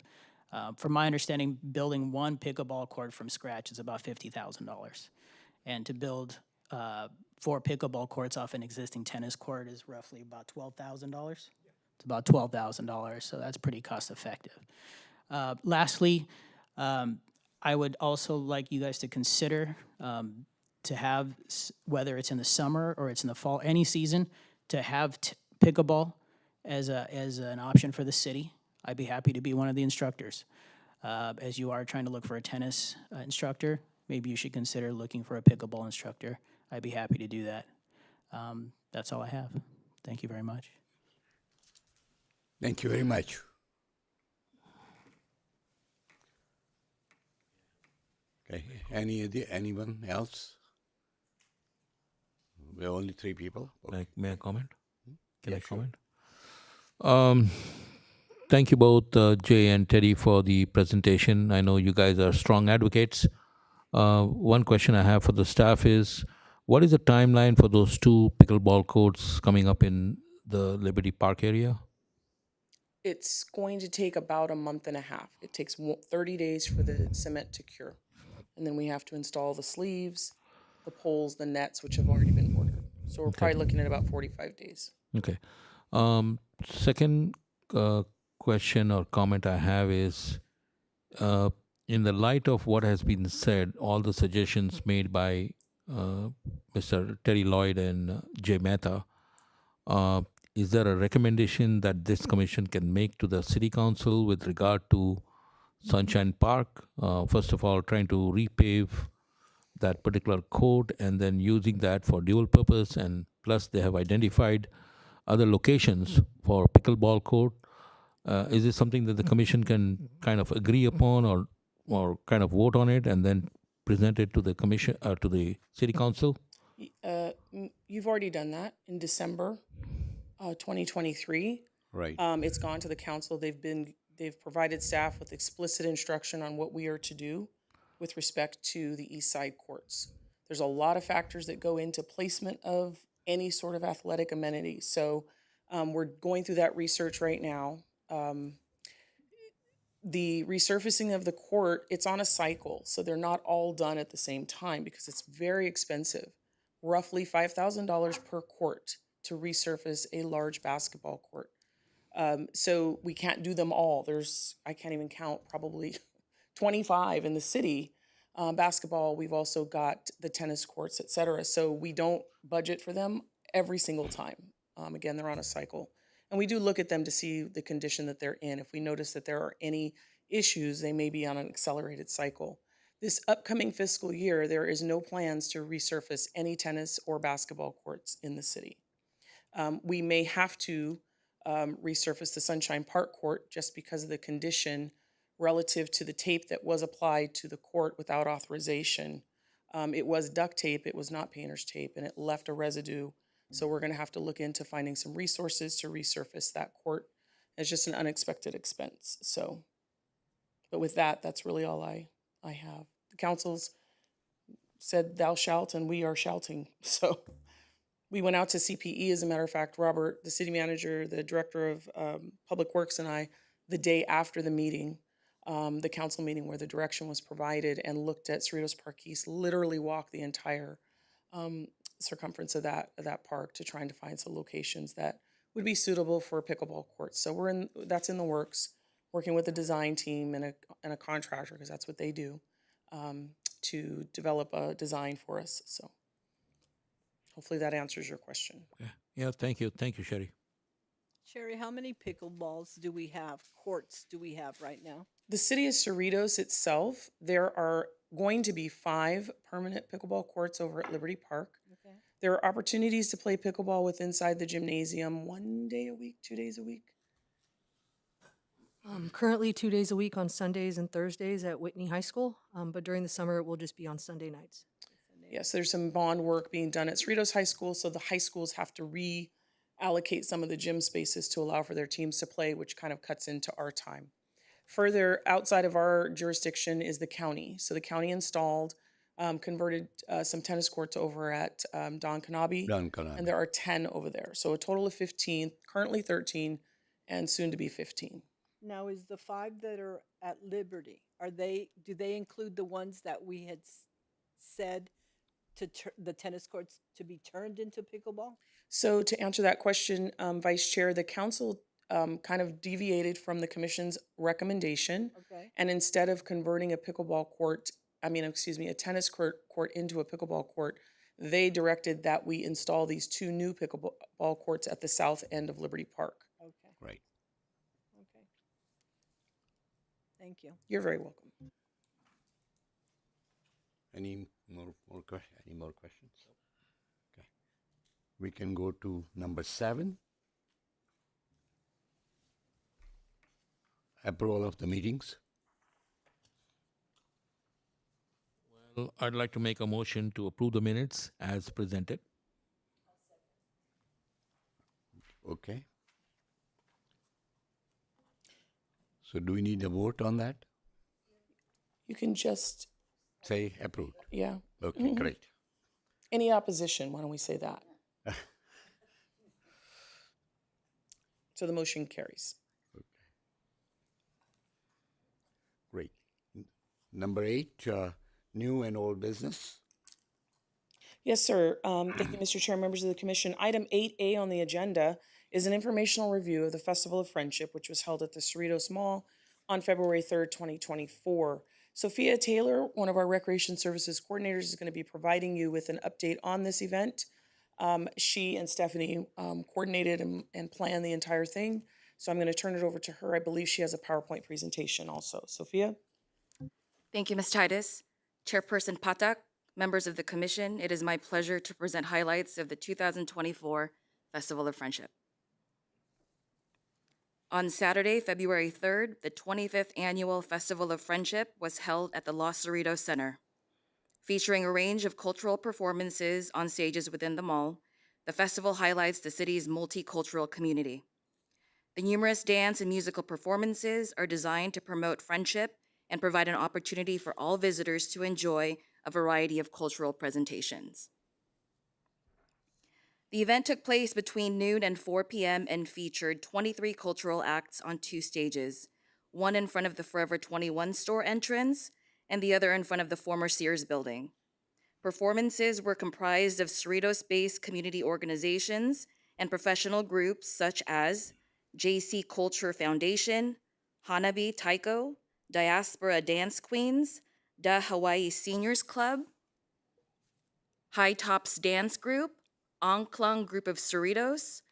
From my understanding, building 1 pickleball court from scratch is about $50,000. And to build 4 pickleball courts off an existing tennis court is roughly about $12,000. It's about $12,000, so that's pretty cost effective. Lastly, I would also like you guys to consider to have, whether it's in the summer or it's in the fall, any season, to have pickleball as an option for the city. I'd be happy to be one of the instructors. As you are trying to look for a tennis instructor, maybe you should consider looking for a pickleball instructor. I'd be happy to do that. That's all I have. Thank you very much. Thank you very much. Okay, anyone else? We're only 3 people. Okay. May I comment? Can I comment? Thank you both, Jay and Teddy, for the presentation. I know you guys are strong advocates. One question I have for the staff is, what is the timeline for those 2 pickleball courts coming up in the Liberty Park area? It's going to take about a month and a half. It takes 30 days for the cement to cure. And then we have to install the sleeves, the poles, the nets, which have already been ordered. So we're probably looking at about 45 days. Okay. Second question or comment I have is, in the light of what has been said, all the suggestions made by Mr. Terry Lloyd and Jay Mehta, is there a recommendation that this commission can make to the city council with regard to Sunshine Park? First of all, trying to repave that particular court and then using that for dual purpose, and plus they have identified other locations for pickleball court. Is this something that the commission can kind of agree upon or kind of vote on it and then present it to the commission to the city council? You've already done that in December 2023. Right. It's gone to the council. They've provided staff with explicit instruction on what we are to do with respect to the East Side courts. There's a lot of factors that go into placement of any sort of athletic amenity. So we're going through that research right now. The resurfacing of the court, it's on a cycle, so they're not all done at the same time because it's very expensive. Roughly $5,000 per court to resurface a large basketball court. So we can't do them all. I can't even count, probably 25 in the city. Basketball, we've also got the tennis courts, et cetera. So we don't budget for them every single time. Again, they're on a cycle. And we do look at them to see the condition that they're in. If we notice that there are any issues, they may be on an accelerated cycle. This upcoming fiscal year, there is no plans to resurface any tennis or basketball courts in the city. We may have to resurface the Sunshine Park court just because of the condition relative to the tape that was applied to the court without authorization. It was duct tape, it was not painter's tape, and it left a residue. So we're going to have to look into finding some resources to resurface that court. It's just an unexpected expense. So, but with that, that's really all I have. The council's said thou shalt, and we are shouting. So we went out to CPE, as a matter of fact, Robert, the city manager, the director of Public Works, and I, the day after the meeting, the council meeting where the direction was provided, and looked at Cerritos Park East, literally walked the entire circumference of that park to trying to find some locations that would be suitable for pickleball courts. So that's in the works, working with the design team and a contractor, because that's what they do, to develop a design for us. So hopefully that answers your question. Yeah, thank you, Sherry. Sherry, how many pickleballs do we have, courts do we have right now? The city of Cerritos itself, there are going to be 5 permanent pickleball courts over at Liberty Park. Okay. There are opportunities to play pickleball with inside the gymnasium 1 day a week, 2 days a week. Currently 2 days a week on Sundays and Thursdays at Whitney High School, but during the summer it will just be on Sunday nights. Yes, there's some bond work being done at Cerritos High School, so the high schools have to reallocate some of the gym spaces to allow for their teams to play, which kind of cuts into our time. Further outside of our jurisdiction is the county. So the county installed, converted some tennis courts over at Don Kanabe. And there are 10 over there. So a total of 15, currently 13, and soon to be 15. Now, is the 5 that are at Liberty, do they include the ones that we had said the tennis courts to be turned into pickleball? So to answer that question, Vice Chair, the council kind of deviated from the commission's recommendation. Okay. And instead of converting a tennis court into a pickleball court, they directed that we install these 2 new pickleball courts at the south end of Liberty Park. Okay. Right. Okay. Thank you. You're very welcome. Any more questions? Okay. We can go to number 7. Approval of the meetings. Well, I'd like to make a motion to approve the minutes as presented. Okay. So do we need a vote on that? You can just, Say approved. yeah. Okay, Mhm. great. Any opposition, why don't we say that? So the motion carries. Great. Number 8, new and old business. Yes, sir. Thank you, Mr. Chair, members of the commission. Item 8A on the agenda is an informational review of the Festival of Friendship, which was held at the Cerritos Mall on February 3rd, 2024. Sophia Taylor, one of our Recreation Services coordinators, is going to be providing you with an update on this event. She and Stephanie coordinated and planned the entire thing. So I'm going to turn it over to her. I believe she has a PowerPoint presentation also. Sophia? Thank you, Ms. Titus. Chairperson Patak, members of the Commission, it is my pleasure to present highlights of the 2024 Festival of Friendship. On Saturday, February 3rd, the 25th Annual Festival of Friendship was held at the Los Cerritos Center. Featuring a range of cultural performances on stages within the mall, the festival highlights the city's multicultural community. The numerous dance and musical performances are designed to promote friendship and provide an opportunity for all visitors to enjoy a variety of cultural presentations. The event took place between noon and 4 p.m. and featured 23 cultural acts on 2 stages, one in front of the Forever 21 store entrance and the other in front of the former Sears building. Performances were comprised of Cerritos-based community organizations and professional groups such as JC Culture Foundation, Hanabi Taiko, Diaspora Dance Queens, Da Hawaii Seniors Club, High Tops Dance Group, Angklung Group of Cerritos,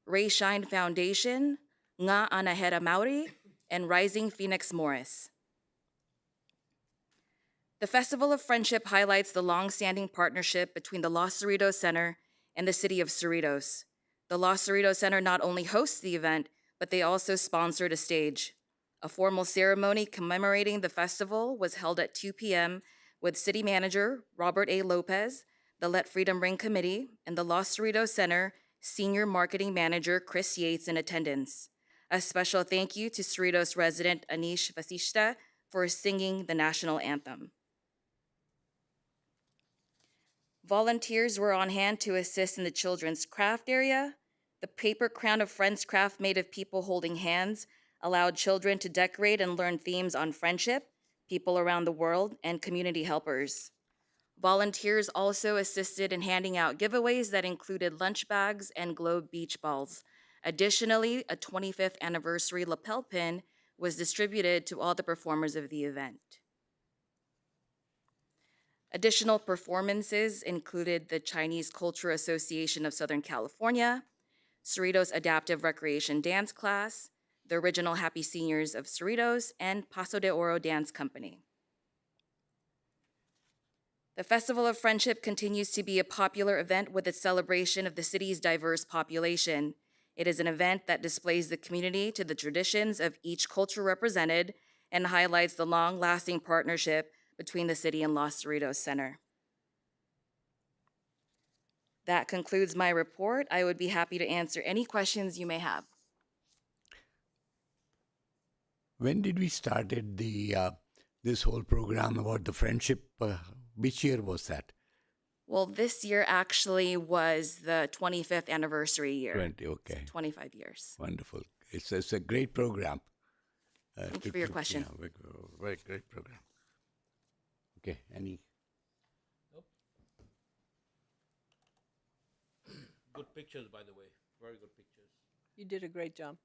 Ray Shine Foundation, Nga Anahera Maori, and Rising Phoenix Morris. The Festival of Friendship highlights the long-standing partnership between the Los Cerritos Center and the city of Cerritos. The Los Cerritos Center not only hosts the event, but they also sponsored a stage. A formal ceremony commemorating the festival was held at 2 p.m. with City Manager Robert A. Lopez, the Let Freedom Ring Committee, and the Los Cerritos Center Senior Marketing Manager Chris Yates in attendance. A special thank you to Cerritos resident Anish Vasishta for singing the national anthem. Volunteers were on hand to assist in the children's craft area. The paper crown of Friends craft made of people holding hands allowed children to decorate and learn themes on friendship, people around the world, and community helpers. Volunteers also assisted in handing out giveaways that included lunch bags and globe beach balls. Additionally, a 25th anniversary lapel pin was distributed to all the performers of the event. Additional performances included the Chinese Culture Association of Southern California, Cerritos Adaptive Recreation Dance Class, the original Happy Seniors of Cerritos, and Paso de Oro Dance Company. The Festival of Friendship continues to be a popular event with its celebration of the city's diverse population. It is an event that displays the community to the traditions of each culture represented and highlights the long-lasting partnership between the city and Los Cerritos Center. That concludes my report. I would be happy to answer any questions you may have. When did we started the this whole program about the friendship? Which year was that? Well, this year actually was the 25th anniversary year. 20, okay. 25 years. Wonderful. It's a great program. Thank you for your question. Yeah, very great program. Okay, any? Nope. Good pictures, by the way. Very good pictures. You did a great job.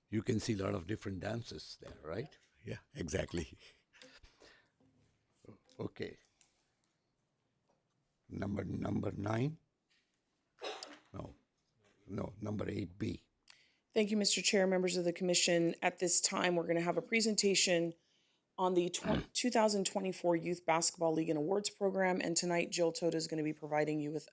You can see a lot of different dances there, right? Yeah, exactly. Okay. Number 9? No, number 8B. Thank you, Mr. Chair, members of the commission. At this time, we're going to have a presentation on the 2024 Youth Basketball League and Awards Program. And tonight, Jill Toda is going to be providing you with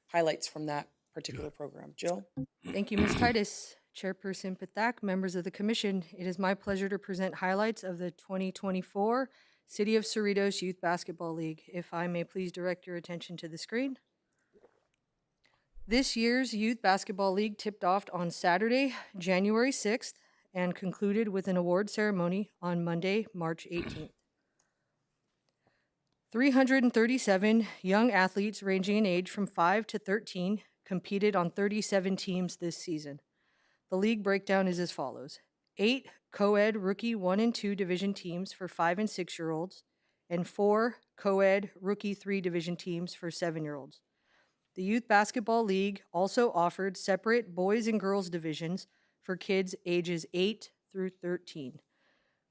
highlights from that particular program. Jill? Thank you, Ms. Titus. Chairperson Patak, members of the commission, it is my pleasure to present highlights of the 2024 City of Cerritos Youth Basketball League. If I may please direct your attention to the screen. This year's Youth Basketball League tipped off on Saturday, January 6th, and concluded with an award ceremony on Monday, March 18th. 337 young athletes ranging in age from 5 to 13 competed on 37 teams this season. The league breakdown is as follows: 8 co-ed rookie 1 and 2 division teams for 5 and 6-year-olds, and 4 co-ed rookie 3 division teams for 7-year-olds. The Youth Basketball League also offered separate boys and girls divisions for kids ages 8 through 13.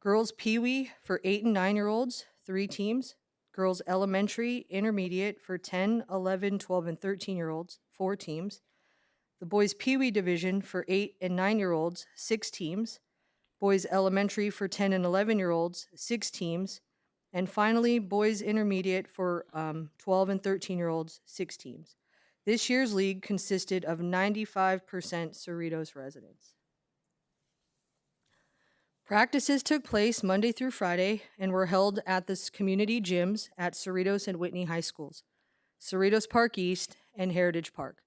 Girls Pee Wee for 8 and 9-year-olds, 3 teams. Girls Elementary, Intermediate for 10, 11, 12, and 13-year-olds, 4 teams. The Boys Pee Wee division for 8 and 9-year-olds, 6 teams. Boys Elementary for 10 and 11-year-olds, 6 teams. And finally, Boys Intermediate for 12 and 13-year-olds, 6 teams. This year's league consisted of 95% Cerritos residents. Practices took place Monday through Friday and were held at the community gyms at Cerritos and Whitney High Schools, Cerritos Park East, and Heritage Park.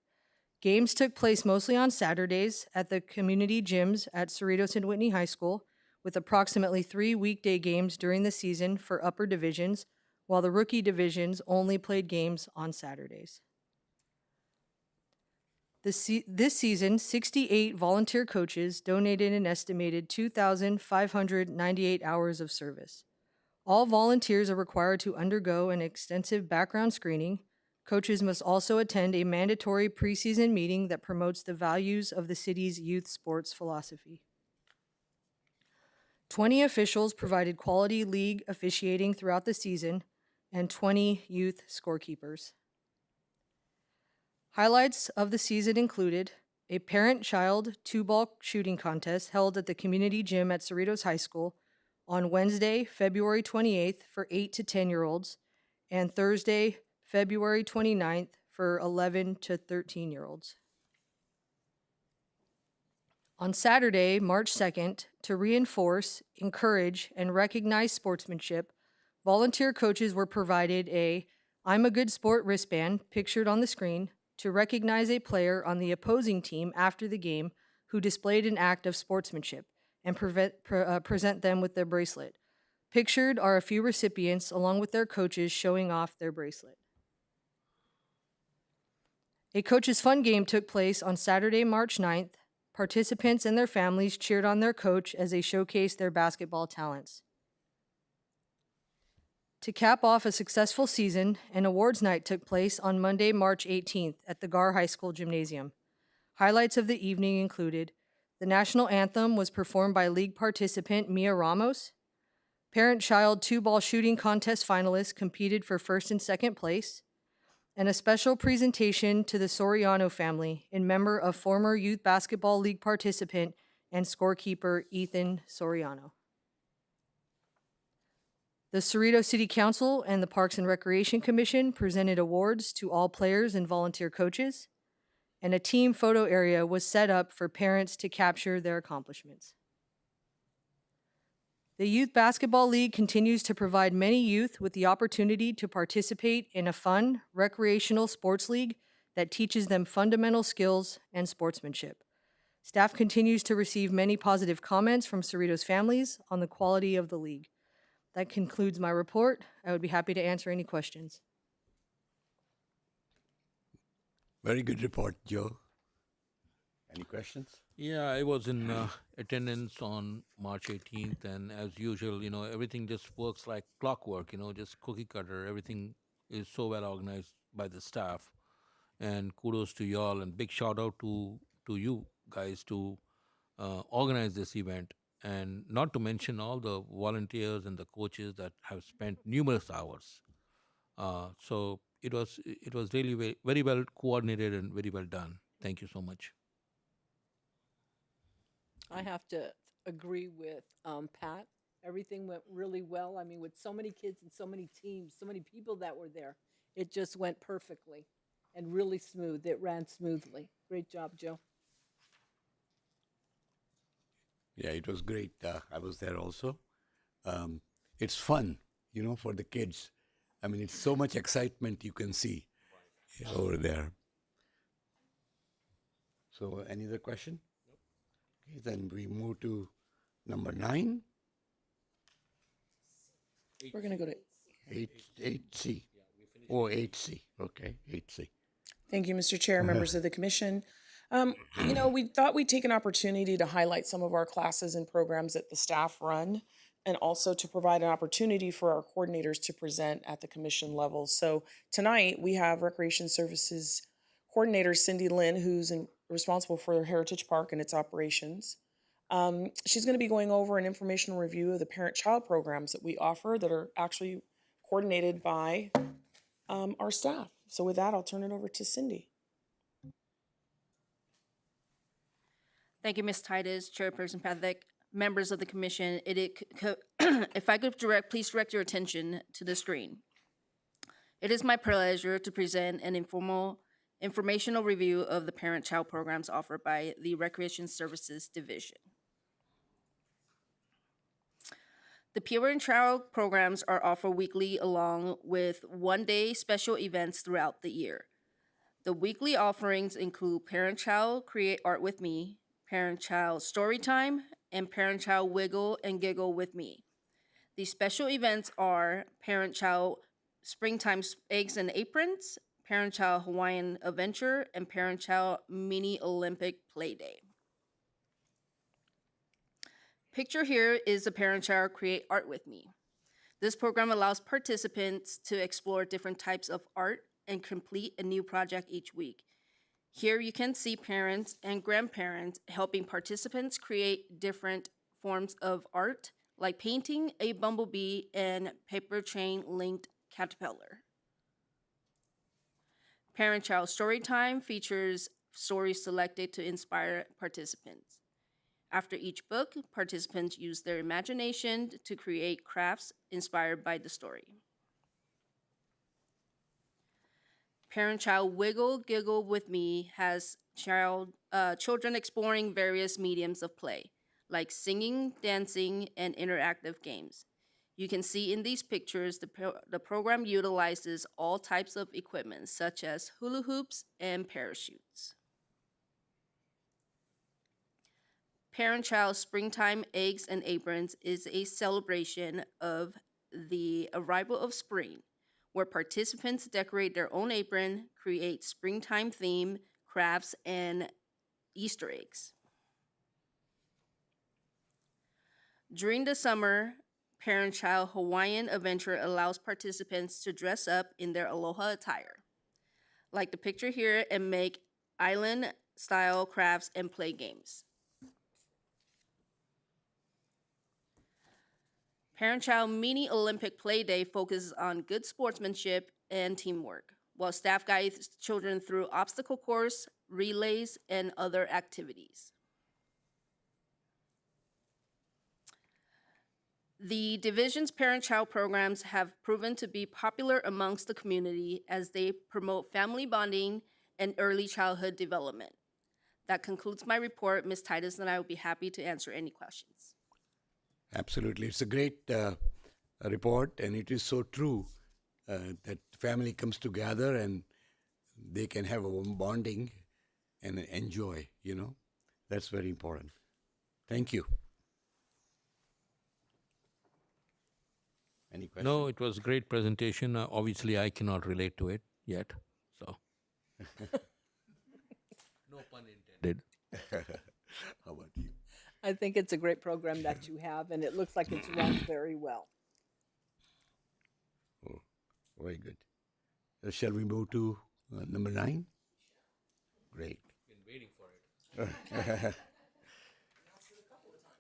Games took place mostly on Saturdays at the community gyms at Cerritos and Whitney High School, with approximately 3 weekday games during the season for upper divisions, while the rookie divisions only played games on Saturdays. This season, 68 volunteer coaches donated an estimated 2,598 hours of service. All volunteers are required to undergo an extensive background screening. Coaches must also attend a mandatory preseason meeting that promotes the values of the city's youth sports philosophy. 20 officials provided quality league officiating throughout the season, and 20 youth scorekeepers. Highlights of the season included a parent-child 2-ball shooting contest held at the community gym at Cerritos High School on Wednesday, February 28th for 8 to 10-year-olds, and Thursday, February 29th for 11 to 13-year-olds. On Saturday, March 2nd, to reinforce, encourage, and recognize sportsmanship, volunteer coaches were provided a "I'm a Good Sport" wristband pictured on the screen to recognize a player on the opposing team after the game who displayed an act of sportsmanship and present them with their bracelet. Pictured are a few recipients along with their coaches showing off their bracelet. A coach's fun game took place on Saturday, March 9th. Participants and their families cheered on their coach as they showcased their basketball talents. To cap off a successful season, an awards night took place on Monday, March 18th at the Gar High School Gymnasium. Highlights of the evening included: the national anthem was performed by league participant Mia Ramos. Parent-child 2-ball shooting contest finalists competed for first and second place. And a special presentation to the Soriano family in memory of former Youth Basketball League participant and scorekeeper Ethan Soriano. The Cerritos City Council and the Parks and Recreation Commission presented awards to all players and volunteer coaches, and a team photo area was set up for parents to capture their accomplishments. The Youth Basketball League continues to provide many youth with the opportunity to participate in a fun, recreational sports league that teaches them fundamental skills and sportsmanship. Staff continues to receive many positive comments from Cerritos families on the quality of the league. That concludes my report. I would be happy to answer any questions. Very good report, Joe. Any questions? Yeah, I was in attendance on March 18th, and as usual, everything just works like clockwork, just cookie cutter. Everything is so well organized by the staff, and kudos to y'all, and big shout out to you guys to organize this event, and not to mention all the volunteers and the coaches that have spent numerous hours. So it was really very, very well coordinated and very well done. Thank you so much. I have to agree with Pat. Everything went really well. I mean, with so many kids and so many teams, so many people that were there, it just went perfectly and really smooth. It ran smoothly. Great job, Joe. Yeah, it was great. I was there also. It's fun, for the kids. I mean, it's so much excitement you can see over there. So any other question? Okay, then we move to number 9. We're going to go to 8C. Oh, 8C. Okay, 8C. Thank you, Mr. Chair, members of the commission. We thought we'd take an opportunity to highlight some of our classes and programs that the staff run, and also to provide an opportunity for our coordinators to present at the commission level. So tonight, we have Recreation Services Coordinator Cindy Lynn, who's responsible for Heritage Park and its operations. She's going to be going over an informational review of the parent-child programs that we offer that are actually coordinated by our staff. So with that, I'll turn it over to Cindy. Thank you, Ms. Titus, Chairperson Pathak, members of the commission. If I could please direct your attention to the screen. It is my pleasure to present an informational review of the parent-child programs offered by the Recreation Services Division. The parent-child programs are offered weekly along with one-day special events throughout the year. The weekly offerings include Parent-Child Create Art with Me, Parent-Child Storytime, and Parent-Child Wiggle and Giggle with Me. These special events are Parent-Child Springtime Eggs and Aprons, Parent-Child Hawaiian Adventure, and Parent-Child Mini Olympic Play Day. Picture here is a Parent-Child Create Art with Me. This program allows participants to explore different types of art and complete a new project each week. Here you can see parents and grandparents helping participants create different forms of art, like painting a bumblebee and paper chain linked caterpillar. Parent-Child Storytime features stories selected to inspire participants. After each book, participants use their imagination to create crafts inspired by the story. Parent-Child Wiggle Giggle with Me has children exploring various mediums of play, like singing, dancing, and interactive games. You can see in these pictures the program utilizes all types of equipment, such as hula hoops and parachutes. Parent-Child Springtime Eggs and Aprons is a celebration of the arrival of spring, where participants decorate their own apron, create springtime theme crafts, and Easter eggs. During the summer, Parent-Child Hawaiian Adventure allows participants to dress up in their aloha attire, like the picture here, and make island-style crafts and play games. Parent-Child Mini Olympic Play Day focuses on good sportsmanship and teamwork, while staff guides children through obstacle course, relays, and other activities. The division's parent-child programs have proven to be popular amongst the community as they promote family bonding and early childhood development. That concludes my report. Ms. Titus and I will be happy to answer any questions. Absolutely. It's a great report, and it is so true that family comes together and they can have a bonding and enjoy, That's very important. Thank you. Any questions? No, it was a great presentation. Obviously, I cannot relate to it yet, so. No pun intended. How about you? I think it's a great program that you have, and it looks like it's run very well. Oh, very good. Shall we move to number 9? Great. Been waiting for it.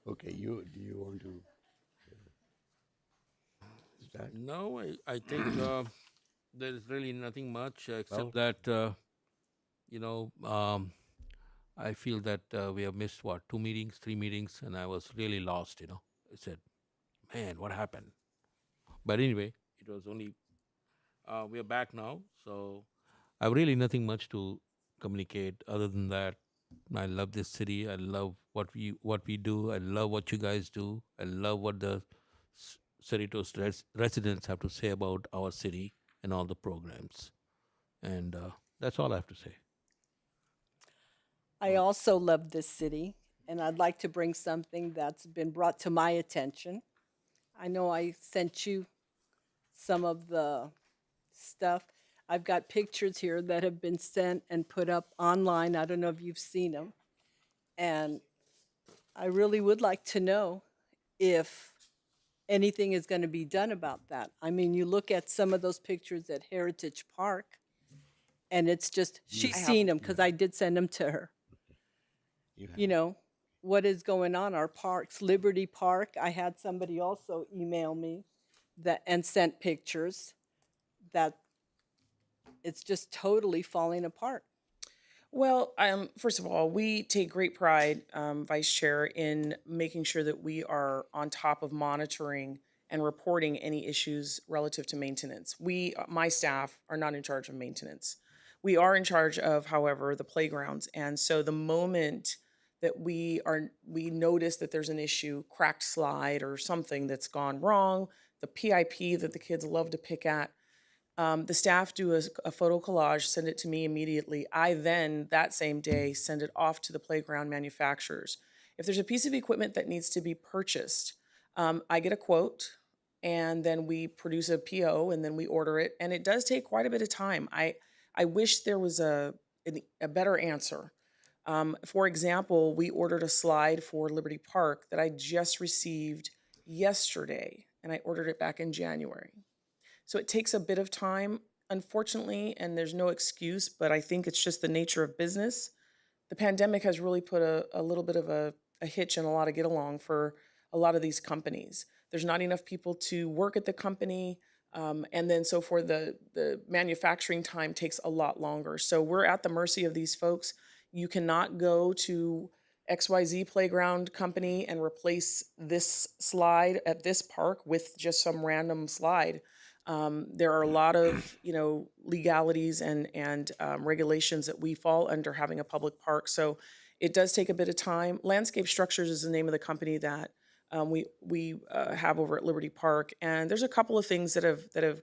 Okay, do you want to start? No, I think there's really nothing much except that, I feel that we have missed, 2 meetings, 3 meetings, and I was really lost, I said, man, what happened? But anyway, it was only, we are back now, so I have really nothing much to communicate other than that. I love this city. I love what we do. I love what you guys do. I love what the Cerritos residents have to say about our city and all the programs. And that's all I have to say. I also love this city, and I'd like to bring something that's been brought to my attention. I know I sent you some of the stuff. I've got pictures here that have been sent and put up online. I don't know if you've seen them. And I really would like to know if anything is going to be done about that. I mean, you look at some of those pictures at Heritage Park, and it's just, she's seen them because I did send them to her. You know, what is going on? Our parks, Liberty Park, I had somebody also email me that and sent pictures that it's just totally falling apart. Well, first of all, we take great pride, Vice Chair, in making sure that we are on top of monitoring and reporting any issues relative to maintenance. My staff, are not in charge of maintenance. We are in charge of, however, the playgrounds. And so the moment that we notice that there's an issue, cracked slide or something that's gone wrong, the PIP that the kids love to pick at, the staff do a photo collage, send it to me immediately. I then, that same day, send it off to the playground manufacturers. If there's a piece of equipment that needs to be purchased, I get a quote, and then we produce a PO, and then we order it. And it does take quite a bit of time. I wish there was a better answer. For example, we ordered a slide for Liberty Park that I just received yesterday, and I ordered it back in January. So it takes a bit of time, unfortunately, and there's no excuse, but I think it's just the nature of business. The pandemic has really put a little bit of a hitch and a lot of get along for a lot of these companies. There's not enough people to work at the company, and then so for the manufacturing time takes a lot longer. So we're at the mercy of these folks. You cannot go to XYZ playground company and replace this slide at this park with just some random slide. There are a lot of, legalities and regulations that we fall under having a public park. So it does take a bit of time. Landscape Structures is the name of the company that we have over at Liberty Park. And there's a couple of things that have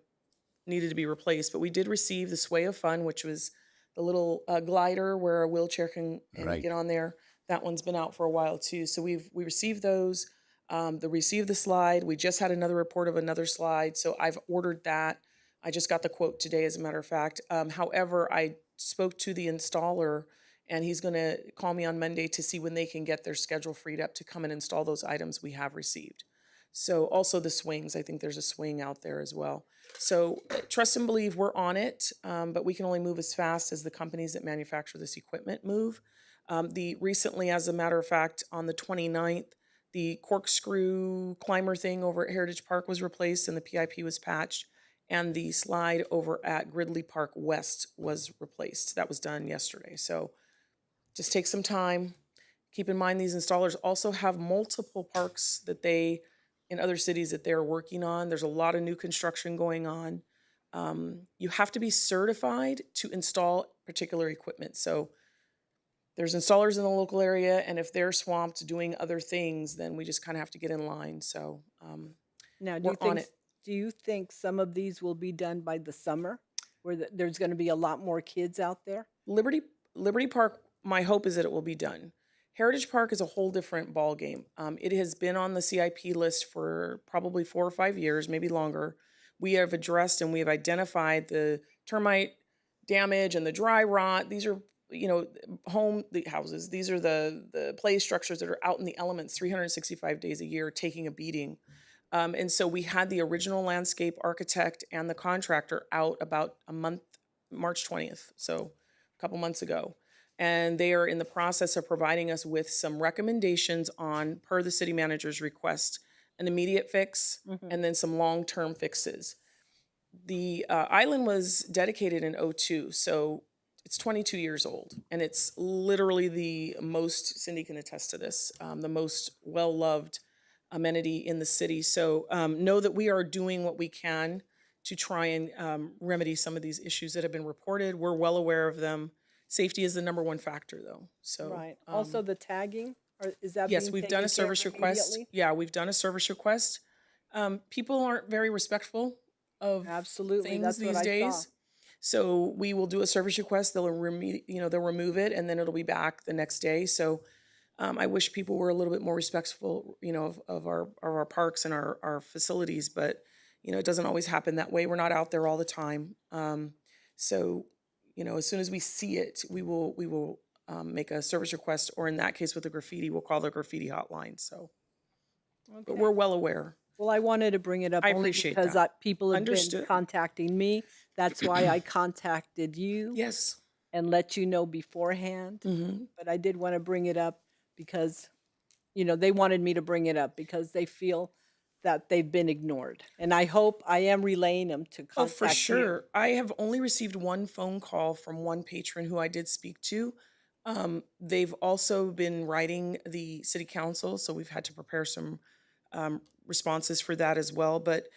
needed to be replaced, but we did receive the Sway of Fun, which was the little glider where a wheelchair can get on there. That one's been out for a while too. So we received those. Received the slide. We just had another report of another slide, so I've ordered that. I just got the quote today, as a matter of fact. However, I spoke to the installer, and he's going to call me on Monday to see when they can get their schedule freed up to come and install those items we have received. So also the swings. I think there's a swing out there as well. So trust and believe we're on it, but we can only move as fast as the companies that manufacture this equipment move. Recently, as a matter of fact, on the 29th, the corkscrew climber thing over at Heritage Park was replaced and the PIP was patched, and the slide over at Gridley Park West was replaced. That was done yesterday. So just take some time. Keep in mind these installers also have multiple parks that in other cities that they're working on. There's a lot of new construction going on. You have to be certified to install particular equipment. So there's installers in the local area, and if they're swamped doing other things, then we just kind of have to get in line. So Now, we're on it. do you think some of these will be done by the summer, where there's going to be a lot more kids out there? Liberty Park, my hope is that it will be done. Heritage Park is a whole different ballgame. It has been on the CIP list for probably 4 or 5 years, maybe longer. We have addressed and we have identified the termite damage and the dry rot. These are the houses. These are the play structures that are out in the elements 365 days a year, taking a beating. And so we had the original landscape architect and the contractor out about a month, March 20th, so a couple months ago. And they are in the process of providing us with some recommendations on, per the city manager's request, an immediate fix and then some long-term fixes. The island was dedicated in 2002, so it's 22 years old, and it's literally the most, Cindy can attest to this, the most well-loved amenity in the city. So know that we are doing what we can to try and remedy some of these issues that have been reported. We're well aware of them. Safety is the number one factor, though. So right. Also, the tagging, or is that yes, being we've taken done a care service of request. immediately? Yeah, we've done a service request. People aren't very respectful of Absolutely, things that's these what I days. saw. So we will do a service request, they'll remove it, and then it'll be back the next day. So I wish people were a little bit more respectful, of our parks and our facilities, but, it doesn't always happen that way. We're not out there all the time. So, as soon as we see it, we will make a service request, or in that case with the graffiti, we'll call the graffiti hotline, so. But we're well aware. Well, I wanted to bring it up I only appreciate because that. people have Understood. been contacting me. That's why I contacted you. Yes. And let you know beforehand. But I did want to bring it up because, they wanted me to bring it up because they feel that they've been ignored. And I hope I am relaying them to contact Oh, for you. sure. I have only received one phone call from one patron who I did speak to. They've also been writing the city council, so we've had to prepare some responses for that as well. But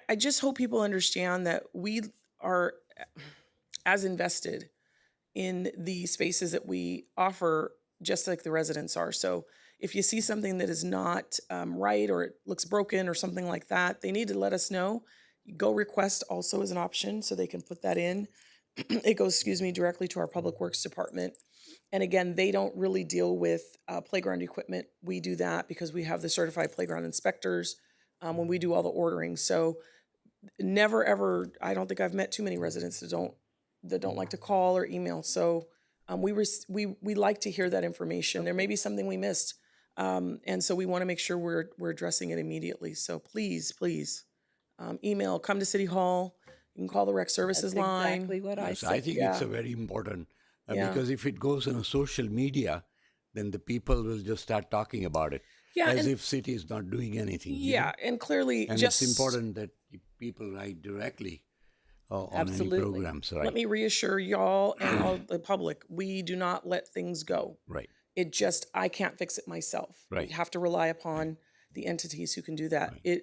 I just hope people understand that we are as invested in the spaces that we offer, just like the residents are. So if you see something that is not right, or it looks broken or something like that, they need to let us know. Go request also is an option, so they can put that in. It goes, directly to our Public Works Department. And again, they don't really deal with playground equipment. We do that because we have the certified playground inspectors when we do all the ordering. So never ever, I don't think I've met too many residents that don't like to call or email. So we like to hear that information. There may be something we missed. And so we want to make sure we're addressing it immediately. So please, email, come to City Hall. You can call the rec services That's line. exactly what I Yes, said. I think it's a very important because if it goes on a social media, then the people will just start talking about it as if city is not doing anything. And clearly, and just it's important that people write directly on Absolutely. any programs. Right. let me reassure y'all and all the public: we do not let things go. Right. I can't fix it myself. Right. We have to rely upon the entities who can do that. Right. It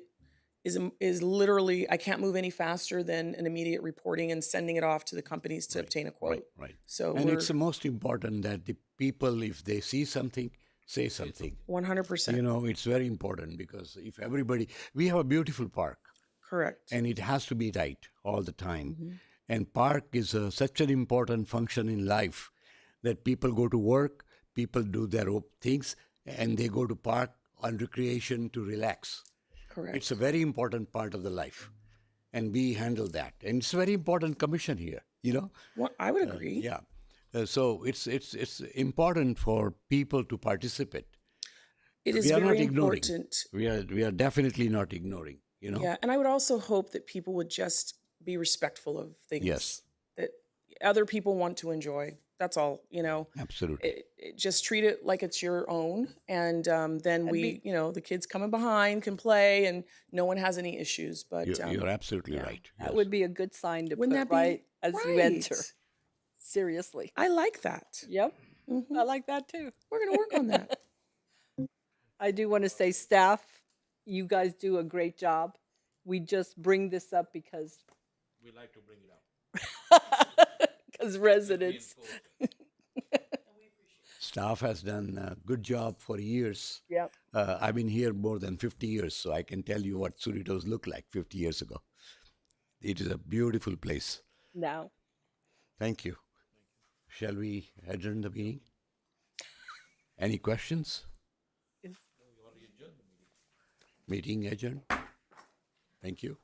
is literally, I can't move any faster than an immediate reporting and sending it off to the companies to obtain a quote. Right. So And it's the most important that the people, if they see something, say something. 100%. It's very important because if everybody, we have a beautiful park. Correct. And it has to be right all the time. And park is such an important function in life that people go to work, people do their own things, and they go to park on recreation to relax. Correct. It's a very important part of the life. And we handle that. And it's a very important commission here, Well, I would agree. Yeah. So it's important for people to participate. It is we are very not ignoring. important. We are definitely not ignoring. Yeah, and I would also hope that people would just be respectful of things Yes. that other people want to enjoy. That's all, Absolutely. Just treat it like it's your own, and then the kids coming behind can play, and no one has any issues. But You're absolutely right. That would be a good sign to Wouldn't put that be right as you enter. right? Seriously. I like that. Yep. I like that too. We're gonna work on that. I do want to say, staff, you guys do a great job. We just bring this up because We like to bring it up. because residents. Staff has done a good job for years. Yep. I've been here more than 50 years, so I can tell you what Cerritos looked like 50 years ago. It is a beautiful place. Now. Thank you. Shall we adjourn the meeting? Any questions? Meeting adjourned. Thank you.